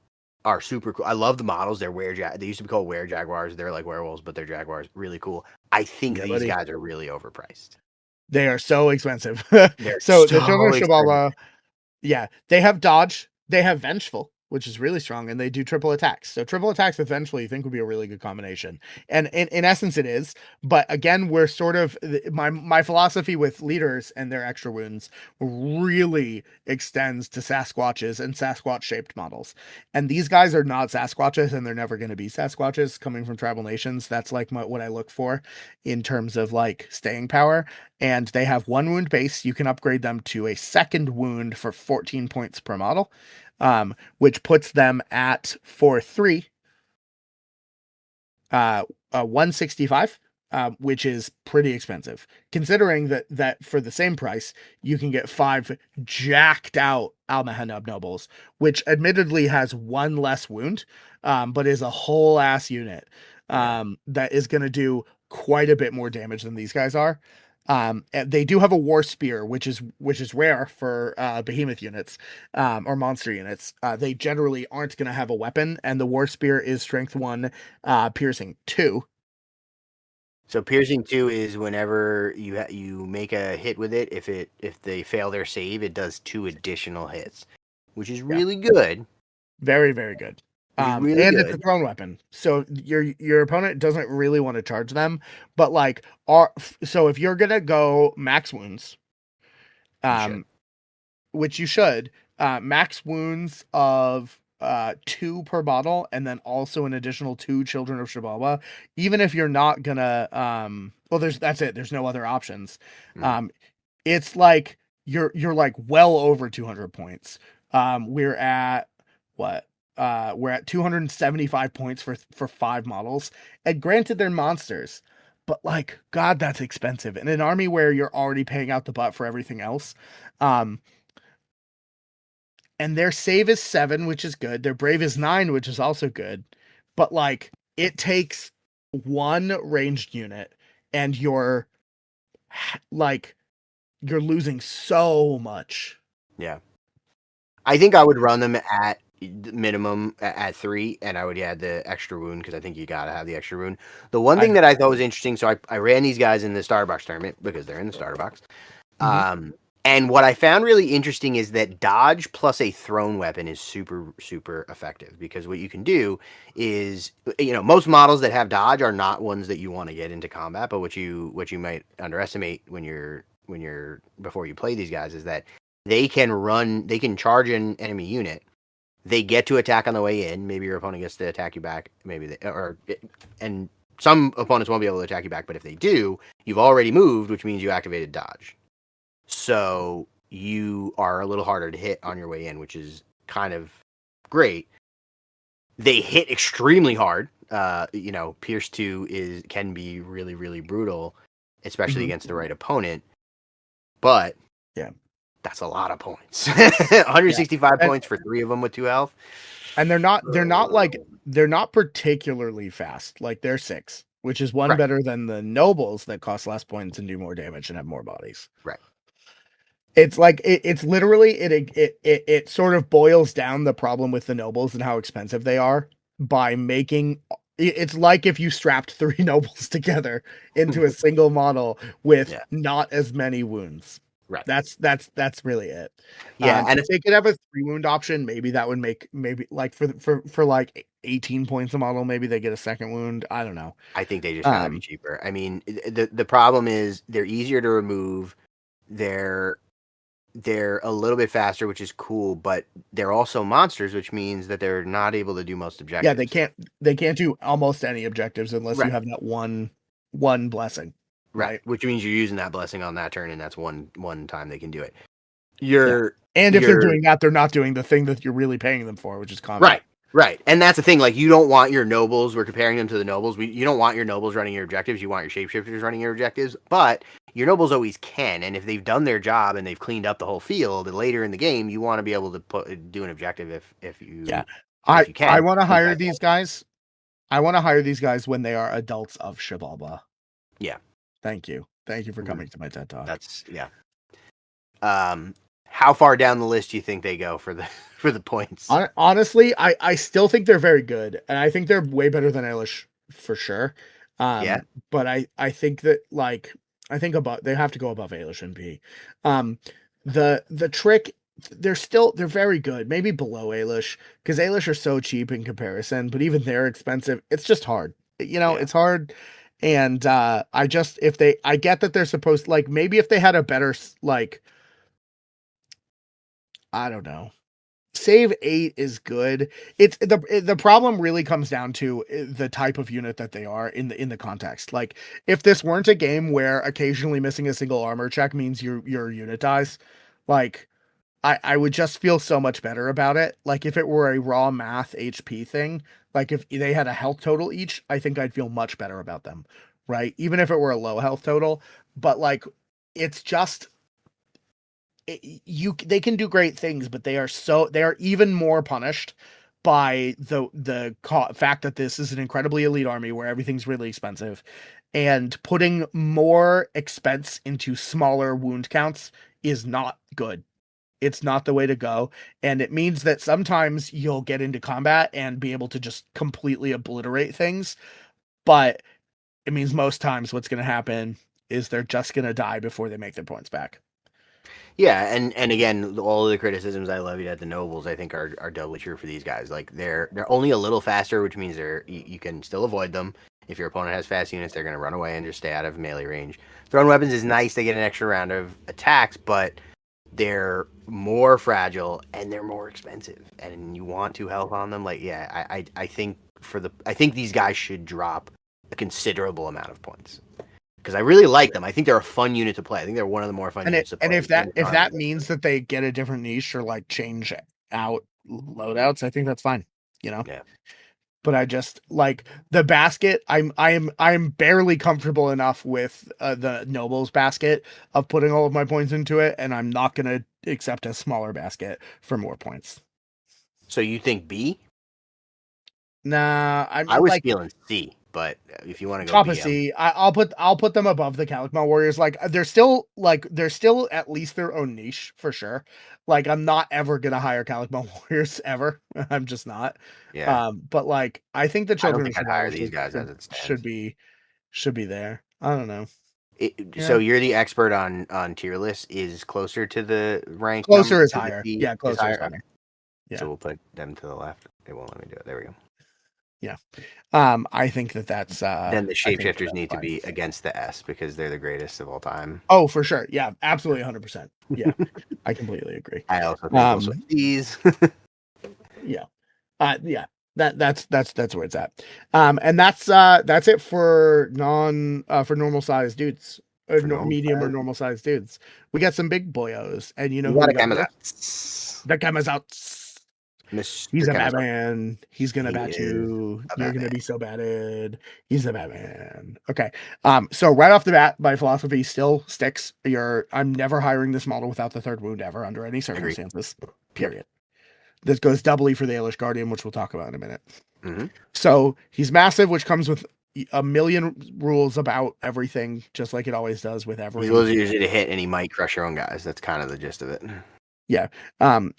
are super cool. I love the models. They're they used to be called were jaguars. They're like werewolves, but they're jaguars. Really cool. I think Yeah, these buddy. guys are really overpriced. They are so expensive. They're So the Children so of expensive. Shabala, yeah, they have dodge, they have vengeful, which is really strong, and they do triple attacks. So triple attacks with vengeful, you think would be a really good combination. And in essence, it is. But again, we're sort of my philosophy with leaders and their extra wounds really extends to Sasquatches and Sasquatch shaped models. And these guys are not Sasquatches, and they're never going to be Sasquatches coming from tribal nations. That's like what I look for in terms of like staying power. And they have 1 wound base. You can upgrade them to a 2nd wound for 14 points per model, which puts them at for 3, 165, which is pretty expensive, considering that for the same price you can get 5 jacked out Almahanub nobles, which admittedly has 1 less wound, but is a whole ass unit Yeah. that is going to do quite a bit more damage than these guys are. And they do have a war spear, which is rare for behemoth units or monster units. They generally aren't going to have a weapon, and the war spear is strength 1, piercing 2. So piercing 2 is whenever you make a hit with it. If they fail their save, it does 2 additional hits, which is Yeah, really good. very very good. Which is really And it's a good. thrown weapon, so your opponent doesn't really want to charge them. But like, so if you're gonna go max wounds, You should. um, which you should, max wounds of 2 per bottle, and then also an additional 2 Children of Shibawa. Even if you're not gonna, well, that's it. There's no other options. Mhm. Um, it's like you're like well over 200 points. We're at what? We're at 275 points for 5 models. And granted, they're monsters, but like, God, that's expensive in an army where you're already paying out the butt for everything else. Um, and their save is 7, which is good. Their brave is 9, which is also good. But like it takes one ranged unit, and you're like you're losing so much. Yeah. I think I would run them at minimum at 3, and I would add the extra wound because I think you gotta have the extra wound. The one I thing that I thought was interesting, so I ran these guys in the starter box tournament because they're in the starter box. Mhm. And what I found really interesting is that dodge plus a thrown weapon is super, super effective because what you can do is, most models that have dodge are not ones that you want to get into combat, but what you might underestimate when you're before you play these guys is that they can charge an enemy unit. They get to attack on the way in. Maybe your opponent gets to attack you back. And some opponents won't be able to attack you back, but if they do, you've already moved, which means you activated dodge. So you are a little harder to hit on your way in, which is kind of great. They hit extremely hard. Pierce 2 can be really, really brutal, especially Mhm. against the right opponent. But Yeah. that's a lot of points. Yeah. 165 And points for 3 of them with 2 health. they're not particularly fast. Like they're 6, which is one Right, better than the nobles that cost less points and do more damage and have more bodies. right. It's like it's literally it sort of boils down the problem with the nobles and how expensive they are by making it's like if you strapped 3 nobles together into a single model with Yeah, not as many wounds. right. That's really it. Yeah, and If they could have a 3 wound option, maybe that would make maybe like for like 18 points a model, maybe they get a second wound. I don't know. I think they just gotta be Um, cheaper. I mean, the problem is they're easier to remove. They're they're a little bit faster, which is cool, but they're also monsters, which means that they're not able to do most yeah, objectives. they can't do almost any objectives unless you Right, have that one blessing, right. right? Which means you're using that blessing on that turn, and that's one time they can do it. Yeah. You're And if they're you're doing that, they're not doing the thing that you're really paying them for, which is right, combat. right, and that's the thing. Like, you don't want your nobles. We're comparing them to the nobles. You don't want your nobles running your objectives. You want your shapeshifters running your objectives, but your nobles always can. And if they've done their job and they've cleaned up the whole field, and later in the game, you want to be able to do an objective if Yeah. you I if you I can. want to These hire guys these won't. guys. I want to hire these guys when they are adults of Shivalba. Yeah. Thank you. Thank you for Mhm. coming to my TED Talk. That's yeah. How far down the list do you think they go for the for the points? Honestly, I still think they're very good, and I think they're way better than Eilish for sure. Yeah, But I think that like I think above they have to go above Eilish and P. Um, the trick they're very good, maybe below Eilish because Eilish are so cheap in comparison, but even they're expensive. It's just hard, yeah, it's hard. And I just if they I get that they're supposed like maybe if they had a better like I don't know. Save 8 is good. It's the problem really comes down to the type of unit that they are in the context. Like if this weren't a game where occasionally missing a single armor check means your unit dies, like I would just feel so much better about it. Like if it were a raw math HP thing, like if they had a health total each, I think I'd feel much better about them, right? Even if it were a low health total, but like it's just they can do great things, but they are even more punished by the fact that this is an incredibly elite army where everything's really expensive, and putting more expense into smaller wound counts is not good. It's not the way to go, and it means that sometimes you'll get into combat and be able to just completely obliterate things, but it means most times what's going to happen is they're just going to die before they make their points back. yeah. And again, all of the criticisms I levied at the nobles, I think are doubly true for these guys. Like they're only a little faster, which means you can still avoid them. If your opponent has fast units, they're going to run away and just stay out of melee range. Thrown weapons is nice; they get an extra round of attacks, but they're more fragile and they're more expensive. And you want to health on them. Like, yeah, I think I think these guys should drop a considerable amount of points because I really like them. I think they're a fun unit to play. I think they're one of the more fun units to And play in the if that tournament. means that they get a different niche or like change out loadouts, I think that's fine. You know. Yeah. but I just like the basket. I'm barely comfortable enough with the nobles basket of putting all of my points into it, and I'm not gonna accept a smaller basket for more points. So you think B? Nah, I'm I was like feeling C, but if you want to go top of B, C. I'll put them above the Calicmel Warriors. They're still at least their own niche for sure. Like I'm not ever gonna hire Calicmel Warriors ever. I'm just not. yeah, But like I think the I don't Children of think I'd hire Survival these guys as it stands. should be there. I don't know. So Yeah, you're the expert on tier lists. Is closer to the rank number closer is to the higher. C Yeah, is closer is higher. Okay, higher. so Yeah, we'll put them to the left. It won't let me do it. There we go. yeah. I think that's Then the I think shapeshifters that's need to fine. be against the S because they're the greatest of all time. Oh, for sure. Yeah, absolutely, 100%. Yeah, I completely agree. I also think we'll switch Um, these. yeah. Yeah, that's where it's at. And that's it for for normal sized dudes, or For normal medium or size. normal sized dudes. We got some big boyos, and you know We who got we a got Kamazat. here? The Gamma's out. He's Mr. a Kamazat. Batman. He's gonna He bat is you. a You're gonna Batman. be so batted. He's a Batman. Okay. So right off the bat, my philosophy still sticks. I'm never hiring this model without the third wound ever under any Agreed. circumstances. Yep. Period. This goes doubly for the Aelish Guardian, which we'll talk about in a minute. Mm-hmm. So he's massive, which comes with a million rules about everything, just like it always does with He's every. easy to hit, and he might crush your own guys. That's kind of the gist of it. Yeah. And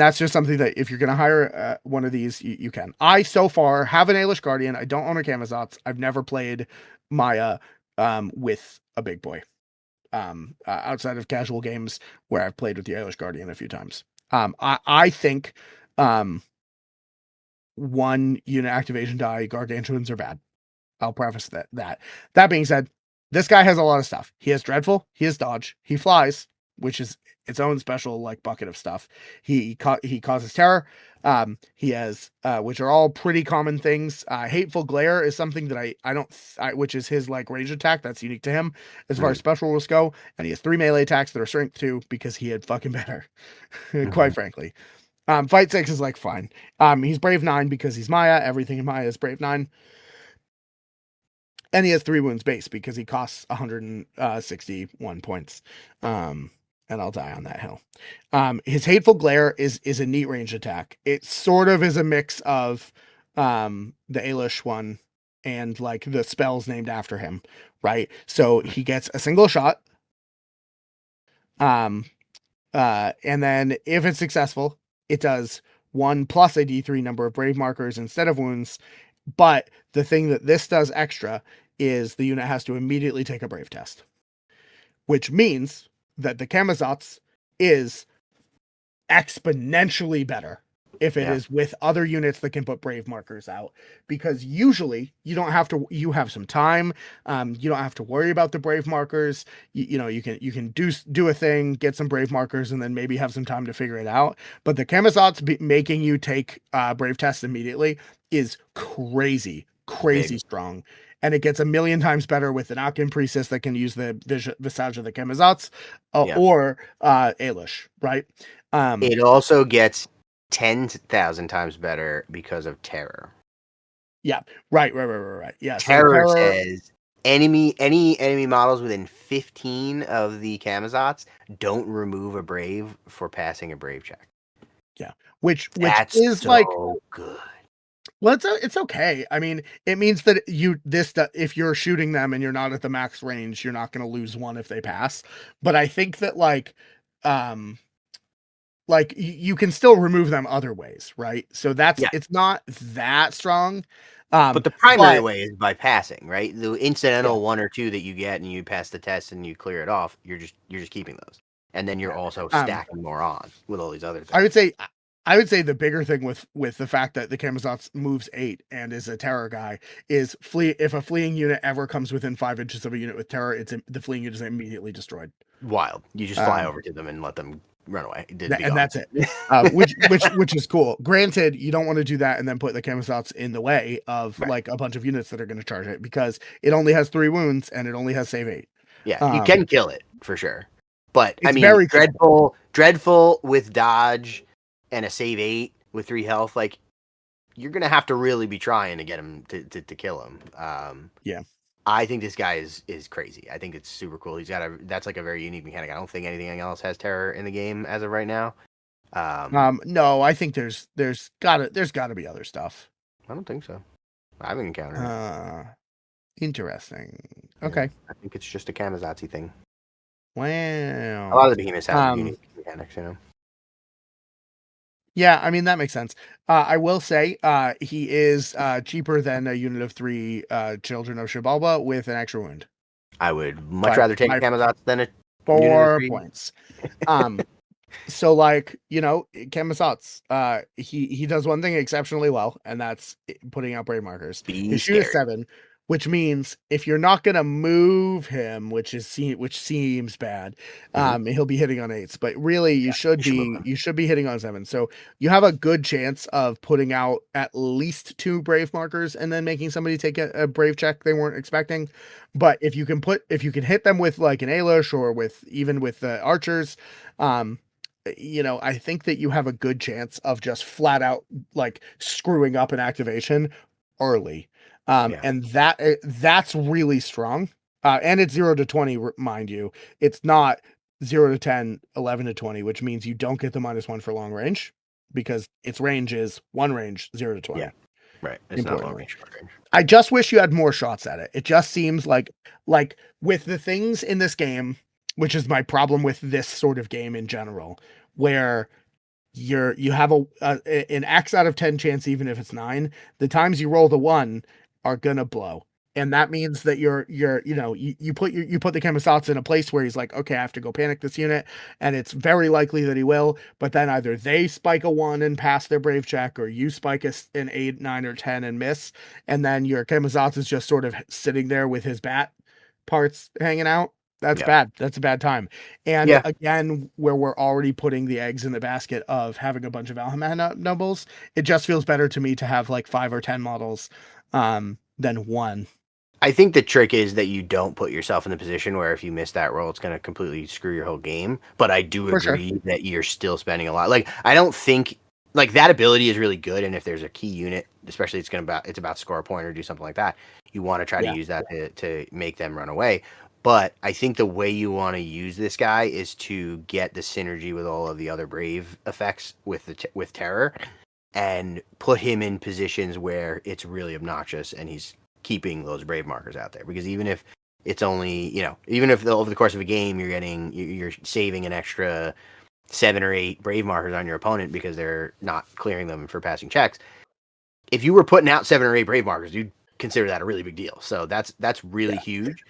that's just something that if you're gonna hire one of these, you can. I so far have an Aelish Guardian. I don't own a Camazotz. I've never played Maya with a big boy. Outside of casual games where I've played with the Aelish Guardian a few times. I think one unit activation die gargantuans are bad. I'll preface that being said, this guy has a lot of stuff. He has dreadful, he has dodge, he flies, which is its own special like bucket of stuff. He causes terror. He has which are all pretty common things. Hateful glare is something that I don't which is his like range attack that's unique to him as far as special rules go. And he has 3 melee attacks that are strength 2 because he had fucking better, quite frankly. Fight 6 is like fine. He's brave 9 because he's Maya. Everything in Maya is brave 9. And he has 3 wounds base because he costs 161 points. And I'll die on that hill. His hateful glare is a neat range attack. It sort of is a mix of the Aelish one and like the spells named after him, right? So he gets a single shot. And then if it's successful, it does 1 plus a D3 number of brave markers instead of wounds. But the thing that this does extra is the unit has to immediately take a brave test, which means that the Camazotz is exponentially better if it is with other units that can put brave markers out, because usually you have some time. You don't have to worry about the brave markers. You can do a thing, get some brave markers, and then maybe have some time to figure it out. But the Camazotz making you take brave tests immediately is crazy Big. strong. And it gets a million times better with an Akin Priestess that can use the Visage of the Camazotz or Aelish, right? It also gets 10,000 times better because of terror. Yeah, right. Yeah, Terror says any enemy models within 15 of the Camazotz don't remove a brave for passing a brave check. Yeah, which That's is so like good. Well, it's okay. I mean, it means that if you're shooting them and you're not at the max range, you're not going to lose one if they pass. But I think that you can still remove them other ways, right? So it's not that strong. But the primary But way is by passing, right? The incidental yeah, 1 or 2 that you get and you pass the test and you clear it off, you're just keeping those. And then you're yeah. also stacking more on with all these other things. I would say the bigger thing with the fact that the Camazotz moves 8 and is a terror guy is if a fleeing unit ever comes within 5 inches of a unit with terror, the fleeing unit is immediately destroyed. Wild. You just fly over to them and let them run away. And that's it. Which is cool. Granted, you don't want to do that and then put the Camazotz in the way of like a bunch of units that are going to charge it, because it only has 3 wounds and it only has save 8. Yeah, you can kill it for sure. But I It's mean, very dreadful with dodge and a save 8 with 3 health, like you're gonna have to really be trying to get him to kill him. Yeah. I think this guy is crazy. I think it's super cool. That's like a very unique mechanic. I don't think anything else has terror in the game as of right now. No, I think there's gotta be other stuff. I don't think so. I haven't encountered it. Interesting. Yeah, Okay. I think it's just a Kamazazi thing. A Wow. lot of the behemoths have unique mechanics, you know. Yeah, I mean that makes sense. I will say, he is cheaper than a unit of 3 Children of Xibalba with an extra wound I would much by rather take a by Kamazazi than a unit of 4 3. points. So like, Kamisatz, he does one thing exceptionally well, and that's putting out brave markers. Be His shoot is scary. 7, which means if you're not gonna move him, which seems bad, he'll be hitting on 8s. But really, Yeah, you should be hitting on 7. So you have a good chance of putting out at least 2 brave markers and then making somebody take a brave check they weren't expecting. But if you can hit them with like an Ailish or even with the archers, I think that you have a good chance of just flat out like screwing up an activation early. Yeah. And that's really strong. And it's 0 to 20, mind you. It's not 0 to 10, 11 to 20, which means you don't get the -1 for long range because its range is 1 range, 0 to Yeah. 20. Right. It's not long Importantly. range, short range. I just wish you had more shots at it. It just seems like with the things in this game, which is my problem with this sort of game in general, where you have an X out of 10 chance, even if it's 9, the times you roll the 1 are gonna blow. And that means that you put the Kemisatsu in a place where he's like, okay, I have to go panic this unit, and it's very likely that he will. But then either they spike a 1 and pass their brave check, or you spike an 8, 9, or 10 and miss, and then your Kemisatsu is just sort of sitting there with his bat parts hanging out. That's Yeah. bad. That's a bad time. And Yeah. again, where we're already putting the eggs in the basket of having a bunch of Alhaman nobles, it just feels better to me to have like 5 or 10 models than 1. I think the trick is that you don't put yourself in the position where if you miss that roll, it's going to completely screw your whole game. But I do For sure. agree that you're still spending a lot. Like, I don't think like that ability is really good. And if there's a key unit, especially it's about score a point or do something like that, you want to try to Yeah. use that to make them run away. But I think the way you want to use this guy is to get the synergy with all of the other brave effects with with terror, and put him in positions where it's really obnoxious and he's keeping those brave markers out there. Because even if it's only, even if over the course of a game you're saving an extra 7 or 8 brave markers on your opponent because they're not clearing them for passing checks, if you were putting out 7 or 8 brave markers, you'd consider that a really big deal. So that's really Yeah. huge.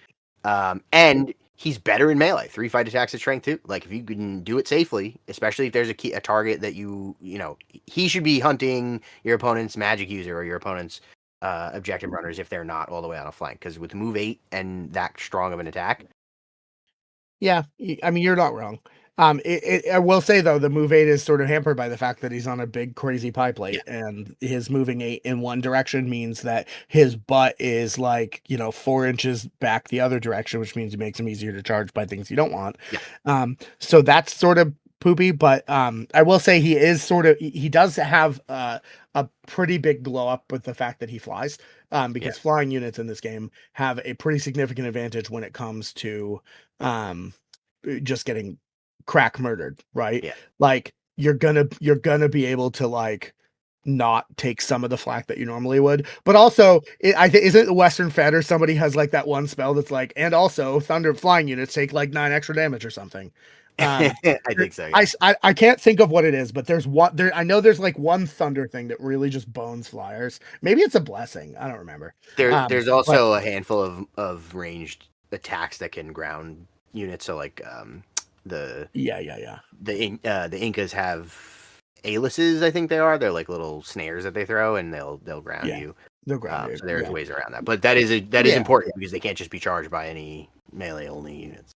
And he's better in melee. 3 fight attacks at strength 2. Like if you can do it safely, especially if there's a target that he should be hunting your opponent's magic user or your opponent's objective runners if they're not all the way on a flank. Because with move 8 and that strong of an attack, Yeah, I mean, you're not wrong. I will say though, the move 8 is sort of hampered by the fact that he's on a big crazy pie yeah, plate, and his moving 8 in one direction means that his butt is like 4 inches back the other direction, which means it makes him easier to charge by things you don't want. yeah, So that's sort of poopy, but I will say he does have a pretty big glow up with the fact that he flies, yeah, because flying units in this game have a pretty significant advantage when it comes to um just getting crack murdered, right? yeah. Like you're gonna be able to like not take some of the flak that you normally would, but also I think isn't it Western Fed or somebody has like that one spell that's like, and also thunder flying units take like 9 extra damage or something. um I think so. Yeah. I can't think of what it is, but there's one there. I know there's like one thunder thing that really just bones flyers. Maybe it's a blessing. I don't remember. There's But also a handful of ranged attacks that can ground units. So like the yeah. the Incas have aliases, I think they are. They're like little snares that they throw, and they'll ground Yeah, you. they'll ground you. So there's Yeah, ways around that, but that is yeah. important because they can't just be charged by any melee only units.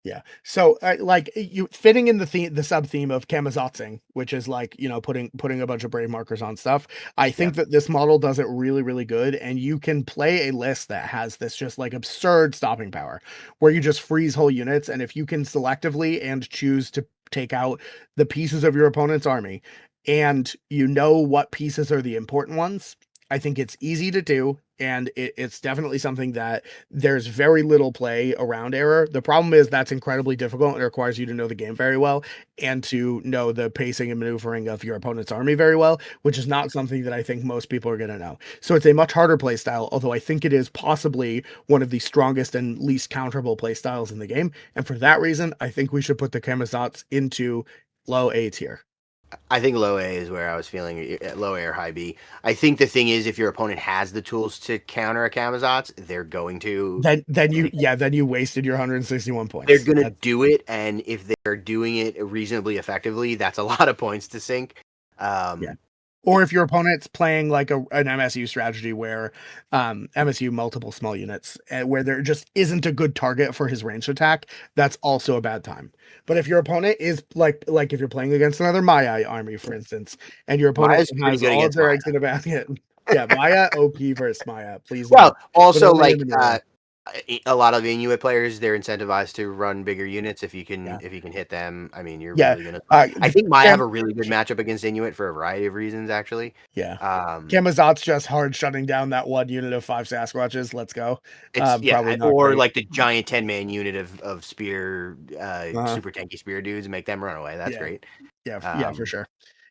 Yeah. So, like you fitting in the sub theme of Kamazatsing, which is like putting a bunch of brave markers on stuff. I Yeah, think that this model does it really really good, and you can play a list that has this just like absurd stopping power, where you just freeze whole units, and if you can selectively and choose to take out the pieces of your opponent's army, and you know what pieces are the important ones, I think it's easy to do, and it's definitely something that there's very little play around error. The problem is that's incredibly difficult and it requires you to know the game very well and to know the pacing and maneuvering of your opponent's army very well, which is not something that I think most people are going to know. So it's a much harder play style, although I think it is possibly one of the strongest and least counterable play styles in the game. And for that reason, I think we should put the Camazotz into low A tier. I think low A is where I was feeling low A or high B. I think the thing is, if your opponent has the tools to counter a Camazotz, they're going to. Then you wasted your 161 They're points. going to do it, and if they're doing it reasonably effectively, that's a lot of points to sink. Yeah. Or if your opponent's playing like an MSU strategy where MSU multiple small units, where there just isn't a good target for his ranged attack, that's also a bad time. But if your opponent is like if you're playing against another Maya army, for instance, and your opponent Maya's pretty has good all of against their Maya. eggs in a basket, yeah, Maya OP versus Maya, please Well, note, but also only in like the mirror. a lot of Inuit players, they're incentivized to run bigger units. If you Yeah, can hit them, I mean, you're yeah. really gonna. I The think Maya have Cam, a really good matchup against Inuit for a variety of reasons, actually. yeah, Um, Camazot's just hard shutting down that one unit of 5 Sasquatches. Let's go. it's Probably not or great. like the giant 10-man unit of spear, Uh, super tanky spear dudes and make them run away. That's yeah, great. yeah, for Um, sure.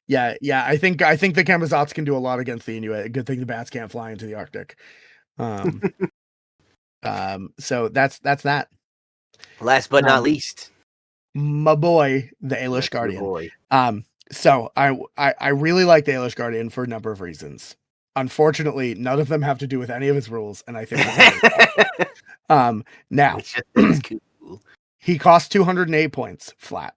Yeah. I think the Camazotz can do a lot against the Inuit. Good thing the bats can't fly into the Arctic. Um, so that's that. last but not Um, least, my boy, the Ailish that's your Guardian. boy. So I really like the Ailish Guardian for a number of reasons. Unfortunately, none of them have to do with any of his rules, and I think this is really awful. Now It's just that he's cool, he costs 208 points flat.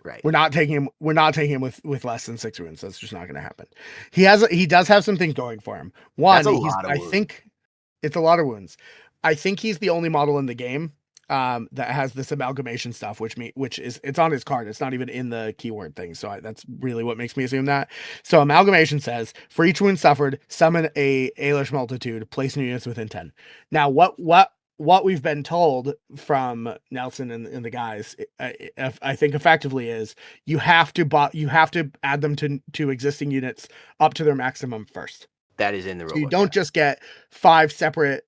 right? We're not taking him. We're not taking him with less than 6 wounds. That's just not going to happen. He does have some things going for him. That's One, a lot of I wounds. think it's a lot of wounds. I think he's the only model in the game that has this amalgamation stuff, which is it's on his card. It's not even in the keyword thing. So that's really what makes me assume that. So amalgamation says for each wound suffered, summon a Ailish multitude, place new units within 10. Now what we've been told from Nelson and the guys, I think effectively is you have to add them to existing units up to their maximum first. That is in the So you rulebook. don't just get 5 separate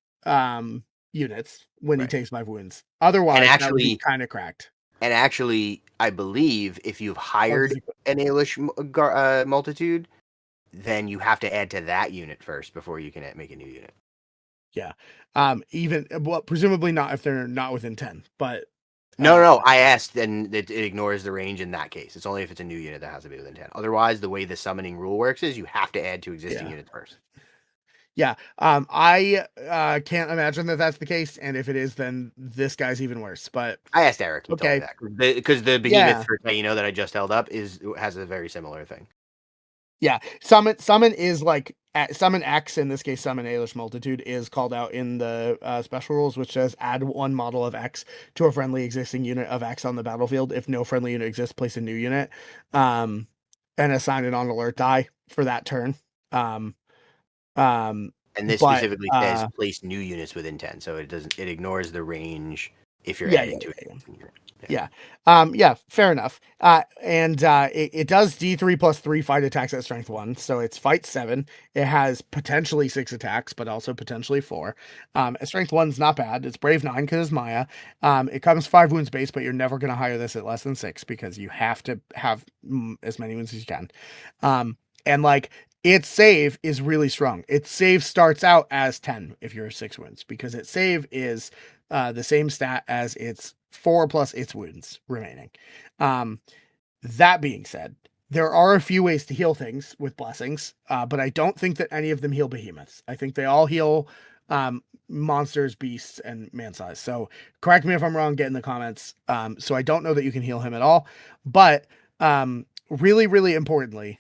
units when he Right. takes 5 wounds. And Otherwise, that would be actually, kind of cracked. I believe if you've Or hired does it, an Ailish multitude, then you have to add to that unit first before you can make a new unit. yeah. Even well, presumably not if they're not within 10, but No. I asked, and it ignores the range in that case. It's only if it's a new unit that has to be within 10. Otherwise, the way the summoning rule works is you have to add to existing yeah. units first. Yeah. I can't imagine that that's the case, and if it is, then this guy's even worse. But I asked Eric. He told me okay. that because the behemoth Yeah. for that I just held up has a very similar thing. Yeah. Summon is like summon X, in this case summon Ailish multitude, is called out in the special rules, which says add one model of X to a friendly existing unit of X on the battlefield. If no friendly unit exists, place a new unit, and assign it on alert die for that turn. Um, um, And this but specifically says place new units within 10, so it ignores the range if you're yeah, adding to yeah. an unit. Yeah, fair enough. And it does D3 plus 3 fight attacks at strength 1, so it's fight 7. It has potentially 6 attacks, but also potentially 4. At strength 1's not bad. It's brave 9 because it's Maya. It comes 5 wounds base, but you're never going to hire this at less than 6 because you have to have as many wounds as you can. And like its save is really strong. Its save starts out as 10 if you're 6 wounds because its save is the same stat as its 4 plus its wounds remaining. That being said, there are a few ways to heal things with blessings, but I don't think that any of them heal behemoths. I think they all heal monsters, beasts, and man size. So correct me if I'm wrong, get in the comments. So I don't know that you can heal him at all, but really, really importantly,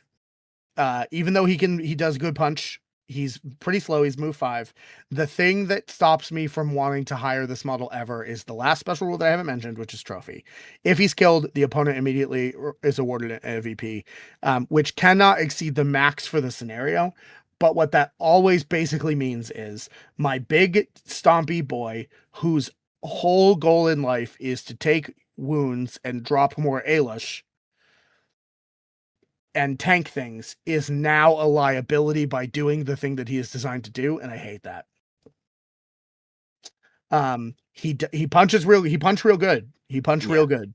even though he does good punch, he's pretty slow. He's move 5. The thing that stops me from wanting to hire this model ever is the last special rule that I haven't mentioned, which is trophy. If he's killed, the opponent immediately is awarded an MVP, which cannot exceed the max for the scenario. But what that always basically means is my big stompy boy, whose whole goal in life is to take wounds and drop more Ailish, and tank things is now a liability by doing the thing that he is designed to do, and I hate that. He punches real good. He punched real good.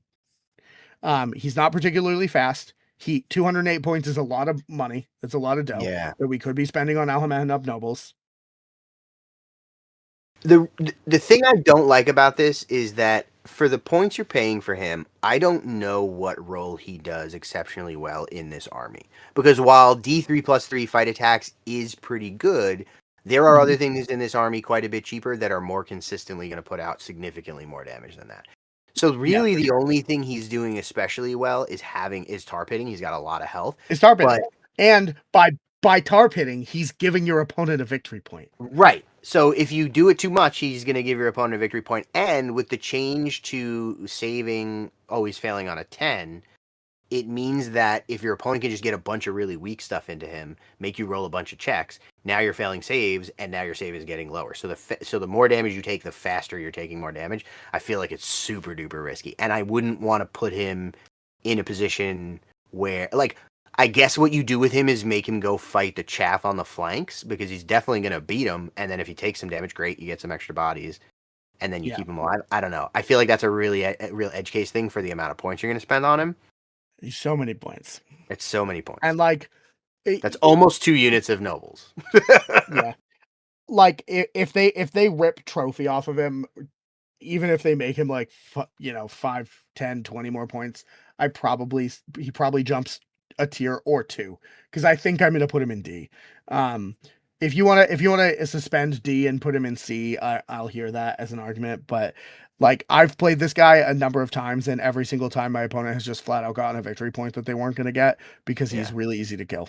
He's not particularly fast. 208 points is a lot of money. That's a lot of dough that we could be spending on Alhaman Up Nobles. The thing I don't like about this is that for the points you're paying for him, I don't know what role he does exceptionally well in this army. Because while D3+3 fight attacks is pretty good, there are other things in this army quite a bit cheaper that are more consistently going to put out significantly more damage than that. So really, the only thing he's doing especially well is tar pitting. He's got a lot of health. Is tar pitting, and by tar pitting, he's giving your opponent a victory point. Right. So if you do it too much, he's going to give your opponent a victory point. And with the change to saving always failing on a 10, it means that if your opponent can just get a bunch of really weak stuff into him, make you roll a bunch of checks, now you're failing saves, and now your save is getting lower. So the more damage you take, the faster you're taking more damage. I feel like it's super duper risky. And I wouldn't want to put him in a position where, like, I guess what you do with him is make him go fight the chaff on the flanks, because he's definitely going to beat him. And then if he takes some damage, great, you get some extra bodies, and then you keep him alive. I don't know. I feel like that's a real edge case thing for the amount of points you're going to spend on him. So many points. It's so many points. And like, that's almost 2 units of nobles. Yeah. Like if they rip trophy off of him, even if they make him like 5, 10, 20 more points, he probably jumps a tier or 2, because I think I'm gonna put him in D. If you want to suspend D and put him in C, I'll hear that as an argument. But like, I've played this guy a number of times, and every single time my opponent has just flat out gotten a victory point that they weren't going to get, because he's really easy to kill.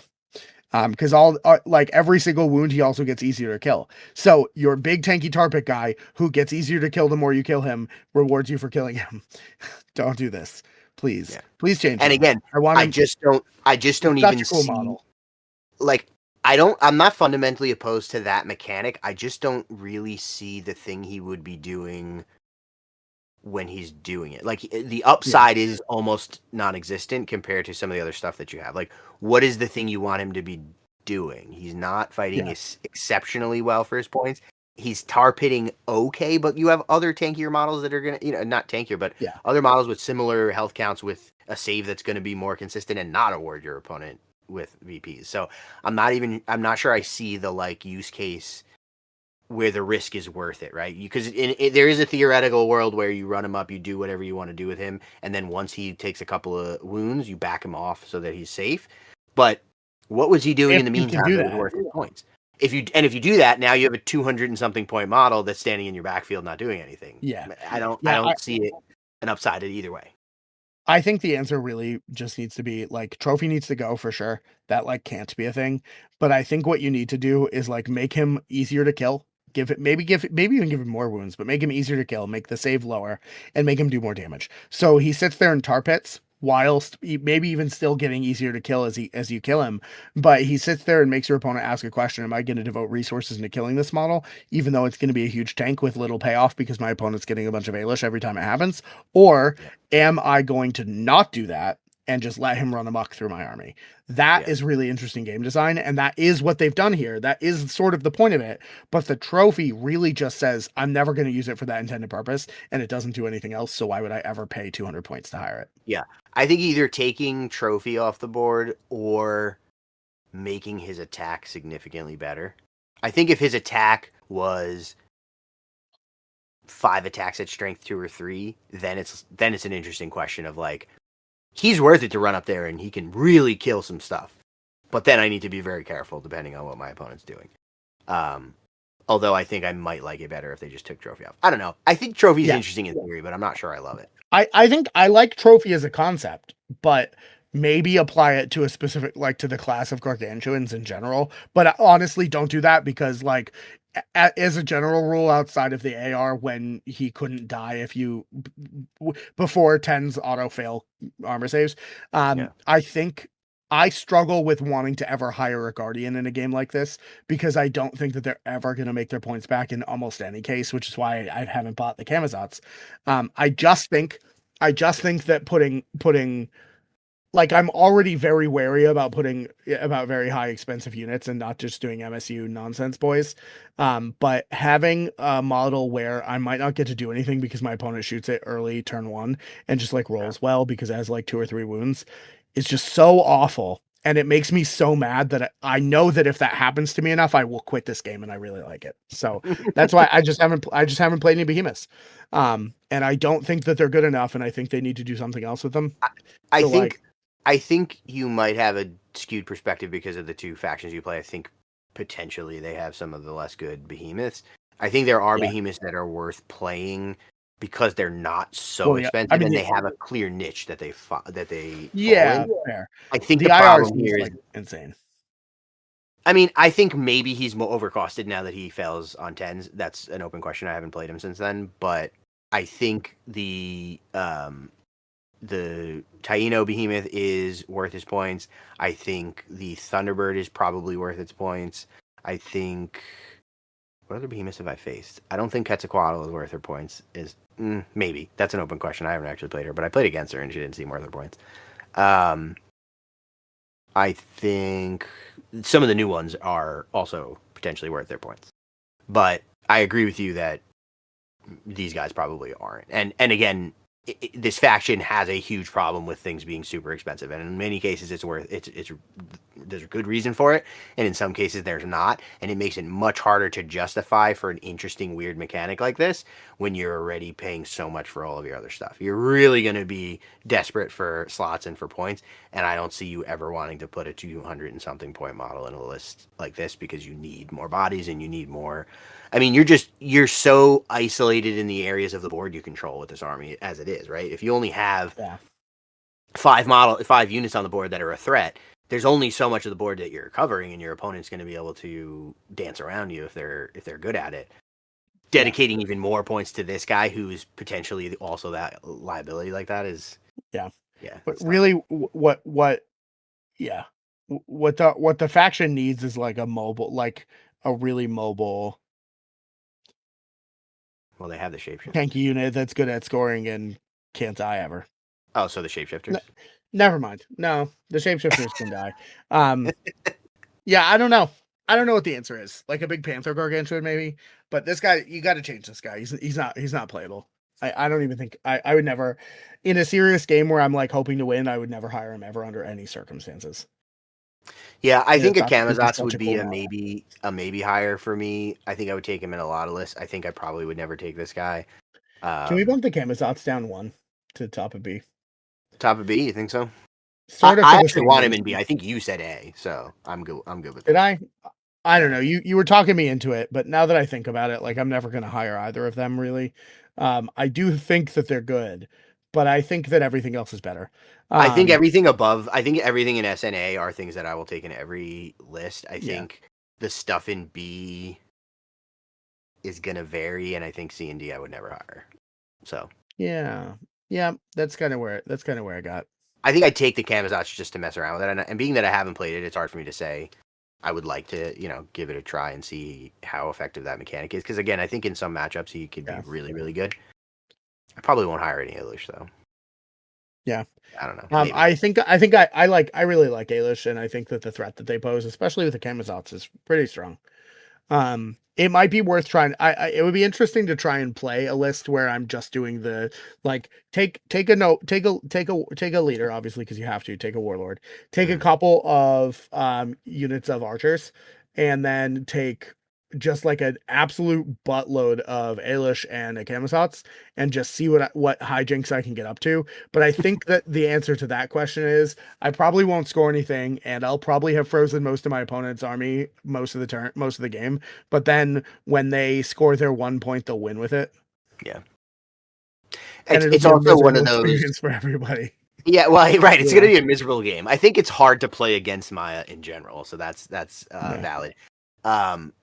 Because like every single wound, he also gets easier to kill. So your big tanky tar pit guy, who gets easier to kill the more you kill him, rewards you for killing him. Don't do this, please. Please change. And again, I just don't even see model. Like, I'm not fundamentally opposed to that mechanic. I just don't really see the thing he would be doing when he's doing it. Like, the upside is almost non-existent compared to some of the other stuff that you have. Like, what is the thing you want him to be doing? He's not fighting exceptionally well for his points. He's tar pitting okay, but you have other tankier models that are going to, not tankier, but other models with similar health counts with a save that's going to be more consistent and not award your opponent with VPs. So I'm not sure I see the like use case where the risk is worth it, right? Because there is a theoretical world where you run him up, you do whatever you want to do with him, and then once he takes a couple of wounds, you back him off so that he's safe. But what was he doing in the meantime that was worth his points? If you do that, now you have a 200 and something point model that's standing in your backfield not doing anything. I don't see it an upside either way. I think the answer really just needs to be like, trophy needs to go for sure. That like can't be a thing. But I think what you need to do is like make him easier to kill. Maybe even give him more wounds, but make him easier to kill, make the save lower, and make him do more damage. So he sits there in tar pits, whilst maybe even still getting easier to kill as you kill him, but he sits there and makes your opponent ask a question: am I going to devote resources into killing this model, even though it's going to be a huge tank with little payoff because my opponent's getting a bunch of Alish every time it happens? Or am I going to not do that and just let him run amok through my army? That is really interesting game design, and that is what they've done here. That is sort of the point of it, but the trophy really just says, I'm never going to use it for that intended purpose, and it doesn't do anything else, so why would I ever pay 200 points to hire it? Yeah, I think either taking trophy off the board or making his attack significantly better. I think if his attack was 5 attacks at strength 2 or 3, then it's an interesting question of like, he's worth it to run up there and he can really kill some stuff. But then I need to be very careful depending on what my opponent's doing. Although I think I might like it better if they just took trophy off. I don't know. I think trophy's interesting in theory, but I'm not sure I love it. I think I like trophy as a concept, but maybe apply it to a specific, like to the class of gargantuans in general. But honestly, don't do that, because like, as a general rule, outside of the AR, when he couldn't die if you before 10s auto fail armor saves, I think I struggle with wanting to ever hire a guardian in a game like this, because I don't think that they're ever going to make their points back in almost any case, which is why I haven't bought the Camazotz. I just think that putting like I'm already very wary about about very high expensive units and not just doing MSU nonsense boys. But having a model where I might not get to do anything because my opponent shoots it early turn one and just like rolls well because it has like 2 or 3 wounds is just so awful. And it makes me so mad that I know that if that happens to me enough, I will quit this game, and I really like it. So that's why I just haven't played any behemoths. And I don't think that they're good enough, and I think they need to do something else with them. I So like, think I think you might have a skewed perspective because of the two factions you play. I think potentially they have some of the less good behemoths. I think there are yeah, behemoths that are worth playing because they're not so well, yeah. I expensive mean, and they have a clear niche that that they fall yeah, in. fair. I think the The problem IRC is here is, like insane. I mean, I think maybe he's more overcosted now that he fails on tens. That's an open question. I haven't played him since then, but I think the Taino Behemoth is worth his points. I think the Thunderbird is probably worth its points. I think what other behemoths have I faced? I don't think Quetzalcoatl is worth her points. Maybe that's an open question. I haven't actually played her, but I played against her and she didn't seem worth her points. Um, I think some of the new ones are also potentially worth their points, but I agree with you that these guys probably aren't. And again, this faction has a huge problem with things being super expensive, and in many cases, it's there's a good reason for it, and in some cases there's not, and it makes it much harder to justify for an interesting weird mechanic like this when you're already paying so much for all of your other stuff. You're really going to be desperate for slots and for points, and I don't see you ever wanting to put a 200 and something point model in a list like this because you need more bodies and you need more. I mean, you're so isolated in the areas of the board you control with this army as it is, right? If you only have Yeah, 5 units on the board that are a threat, there's only so much of the board that you're covering, and your opponent's going to be able to dance around you if they're good at it. yeah, Dedicating even more points to this guy who's potentially also that liability like that is, yeah. yeah, But it's tough. really, yeah, what the faction needs is like like a really mobile Well, they have the shapeshifters. tanky unit that's good at scoring and can't die ever. Oh, so the N- shapeshifters. Never mind. No, the shapeshifters can die. Um, yeah, I don't know. I don't know what the answer is. Like a big Panther Gargantuan, maybe. But this guy, you got to change this guy. He's not playable. I don't even think I would never, in a serious game where I'm like hoping to win, I would never hire him ever under any circumstances. Yeah, I And think it's a not because he's Kamazats such would a be cool model. a maybe higher for me. I think I would take him in a lot of lists. I think I probably would never take this guy. Can we Um, bump the Camazotz down one to top of B? Top of B, you think so? Sort of I for the actually same want him in B. reason. I think you said A, so I'm good. I'm good with Did that. I? I don't Yeah, know. You were talking me into it, but now that I think about it, like I'm never going to hire either of them really. I do think that they're good, but I think that everything else is better. I think Um, everything above. I think everything in SNA are things that I will take in every list. I yeah, think the stuff in B is gonna vary, and I think C and D I would never hire. So yeah, yeah. That's kind of where I got. I think I'd take the Kamazats just to mess around with it. And being that I haven't played it, it's hard for me to say. I would like to, give it a try and see how effective that mechanic is. Because again, I think in some matchups he could be Yeah, really, really good. I probably won't hire any English though. yeah. I don't know. Maybe. I really like Alish, and I think that the threat that they pose, especially with the Camazotz, is pretty strong. It might be worth trying. It would be interesting to try and play a list where I'm just doing the like take a note, take a leader, obviously because you have to take a warlord, take a Mhm. couple of units of archers, and then take just like an absolute buttload of Alish and a Camazotz and just see what hijinks I can get up to. But I think that the answer to that question is I probably won't score anything, and I'll probably have frozen most of my opponent's army most of the game. But then when they score their 1 point, they'll win with it, Yeah. and it'll It's be a also one miserable of those. experience for everybody. Yeah, well, right. It's going to Yeah, be a miserable game. I think it's hard to play against Maya in general, so that's yeah, valid. Um,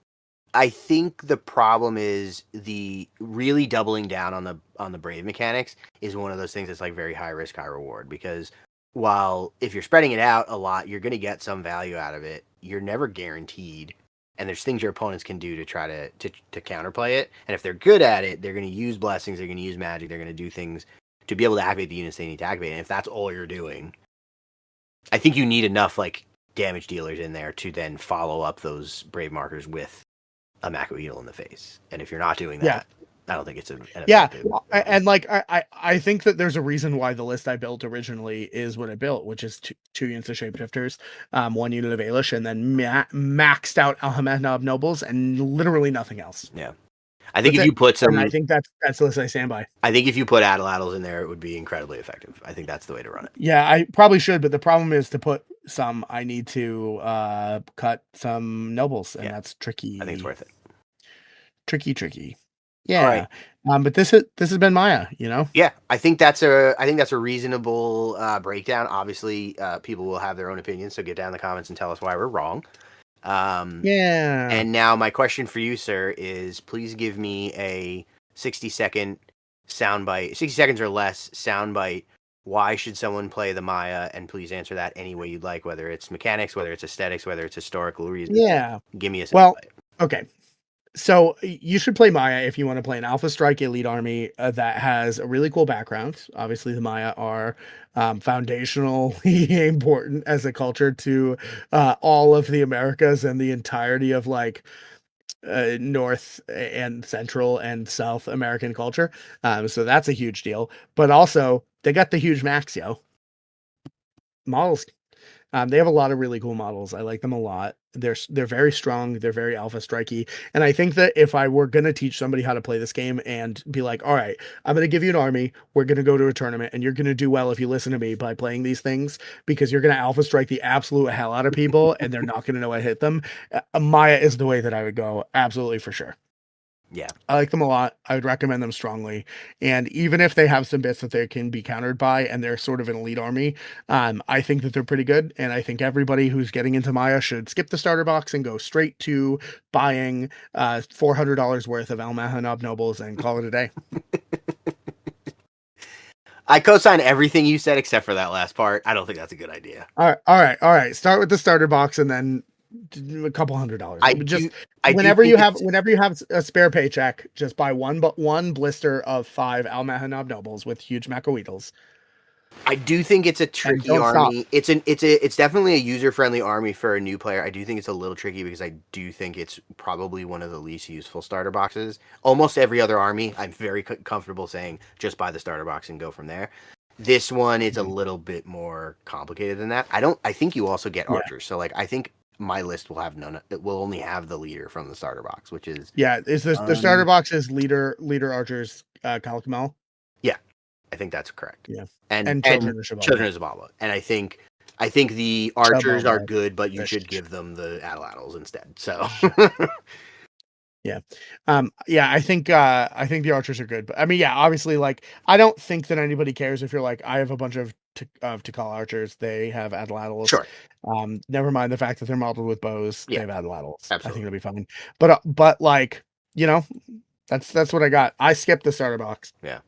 I think the problem is the really doubling down on the brave mechanics is one of those things that's like very high risk, high reward because while if you're spreading it out a lot, you're going to get some value out of it. You're never guaranteed, and there's things your opponents can do to try to counterplay it. And if they're good at it, they're going to use blessings, they're going to use magic, they're going to do things to be able to activate the units they need to activate. And if that's all you're doing, I think you need enough like damage dealers in there to then follow up those brave markers with a Macoeagle in the face. And if you're not doing Yeah. that, I don't think it's an Yeah, effective. and like I think that there's a reason why the list I built originally is what I built, which is two units of shapeshifters, 1 unit of Ailish, and then maxed out Alhamad nobles and literally nothing else. Yeah, I think That's if you it. put some, And I think that's the list I stand by. I think if you put Atlatls in there, it would be incredibly effective. I think that's the way to run it. Yeah, I probably should, but the problem is to put some, I need to cut some nobles, and Yeah. that's tricky. I think it's worth it. Tricky. All right. Yeah. But this has been Maya, you know? Yeah, I think that's a reasonable breakdown. Obviously, people will have their own opinions, so get down in the comments and tell us why we're wrong. Yeah. And now my question for you, sir, is please give me a 60-second soundbite, 60 seconds or less soundbite. Why should someone play the Maya? And please answer that any way you'd like, whether it's mechanics, whether it's aesthetics, whether it's historical reasons. Yeah. Give me a soundbite. Well, okay. So you should play Maya if you want to play an Alpha Strike elite army that has a really cool background. Obviously, the Maya are foundationally important as a culture to all of the Americas and the entirety of like North and Central and South American culture. So that's a huge deal. But also, they got the huge Maxio models. They have a lot of really cool models. I like them a lot. They're very strong. They're very alpha strikey. And I think that if I were going to teach somebody how to play this game and be like, all right, I'm going to give you an army. We're going to go to a tournament and you're going to do well if you listen to me by playing these things because you're going to alpha strike the absolute hell out of people and they're not going to know how to hit them. Maya is the way that I would go. Absolutely for sure. Yeah. I like them a lot. I would recommend them strongly. And even if they have some bits that they can be countered by and they're sort of an elite army, I think that they're pretty good. And I think everybody who's getting into Maya should skip the starter box and go straight to buying $400 worth of Almahanab nobles and call it a day. I co-sign everything you said except for that last part. I don't think that's a good idea. All right. Start with the starter box and then a couple $100. Whenever you have a spare paycheck, just buy one blister of 5 Almahanab nobles with huge Macoeatles. I do think it's a tricky army. Stop. It's definitely a user-friendly army for a new player. I do think it's a little tricky because I do think it's probably one of the least useful starter boxes. Almost every other army, I'm very comfortable saying just buy the starter box and go from there. This one is a little bit more complicated than that. I think you also get archers. So like I think my list will have none. It will only have the leader from the starter box, which is the starter box is leader archers Kalakamal. Yeah, I think that's correct. Yeah, and children of Zababa. And I think the archers are good, but you should give them the Atlatls instead. So yeah, I think the archers are good, but I mean, yeah, obviously, like I don't think that anybody cares if you're like I have a bunch of Tikal archers. They have Atlatls. Sure. Never mind the fact that they're modeled with bows. Yeah. They have Atlatls. Absolutely. I think it'll be fine. But like you know, that's what I got. I skipped the starter box. Yeah.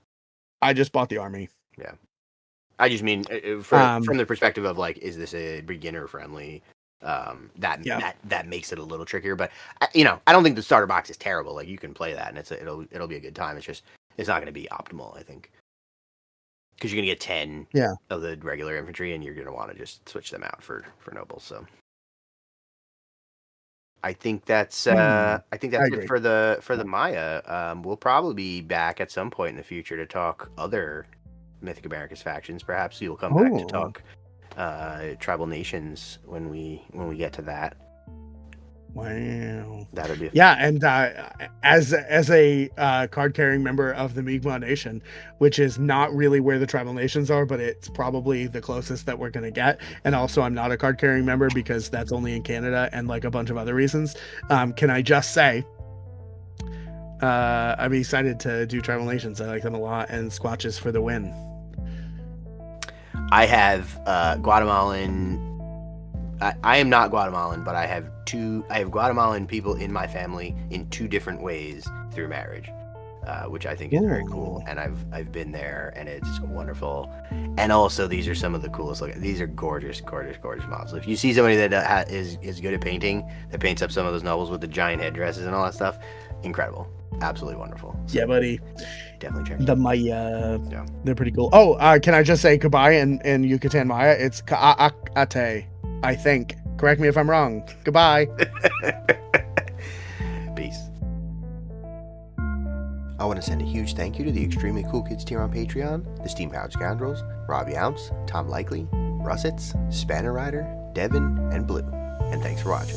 I just bought the army. Yeah. I just mean from the perspective of like, is this a beginner friendly? That makes it a little trickier, but I don't think the starter box is terrible. Like you can play that and it'll be a good time. It's not going to be optimal, I think, because you're going to get 10 of the regular infantry and you're going to want to just switch them out for nobles. So I think that's it for the Maya. We'll probably be back at some point in the future to talk other Mythic Americas factions. Perhaps you'll come back to talk tribal nations when we get to that. Wow, that'll be and as a card carrying member of the Mi'kmaq Nation, which is not really where the tribal nations are, but it's probably the closest that we're gonna get. And also, I'm not a card carrying member because that's only in Canada and like a bunch of other reasons. Can I just say, I'm excited to do tribal nations. I like them a lot, and Squatches for the win. I have Guatemalan. I am not Guatemalan, but I have Guatemalan people in my family in 2 different ways through marriage, which I think is very cool. And I've been there, and it's wonderful. And also, these are some of the coolest looking. These are gorgeous models. If you see somebody that is good at painting, that paints up some of those nobles with the giant headdresses and all that stuff, incredible, absolutely wonderful. So Yeah, buddy. definitely check it The out. Maya, Yeah. they're pretty cool. Oh, can I just say goodbye in Yucatan Maya? It's Ka'akate, I think. Correct me if I'm wrong. Goodbye. Peace. I want to send a huge thank you to the extremely cool kids tier on Patreon, the Steam Powered Scoundrels, Robbie Ounce, Tom Likely, Russets, Spanner Rider, Devin, and Blue. And thanks for watching.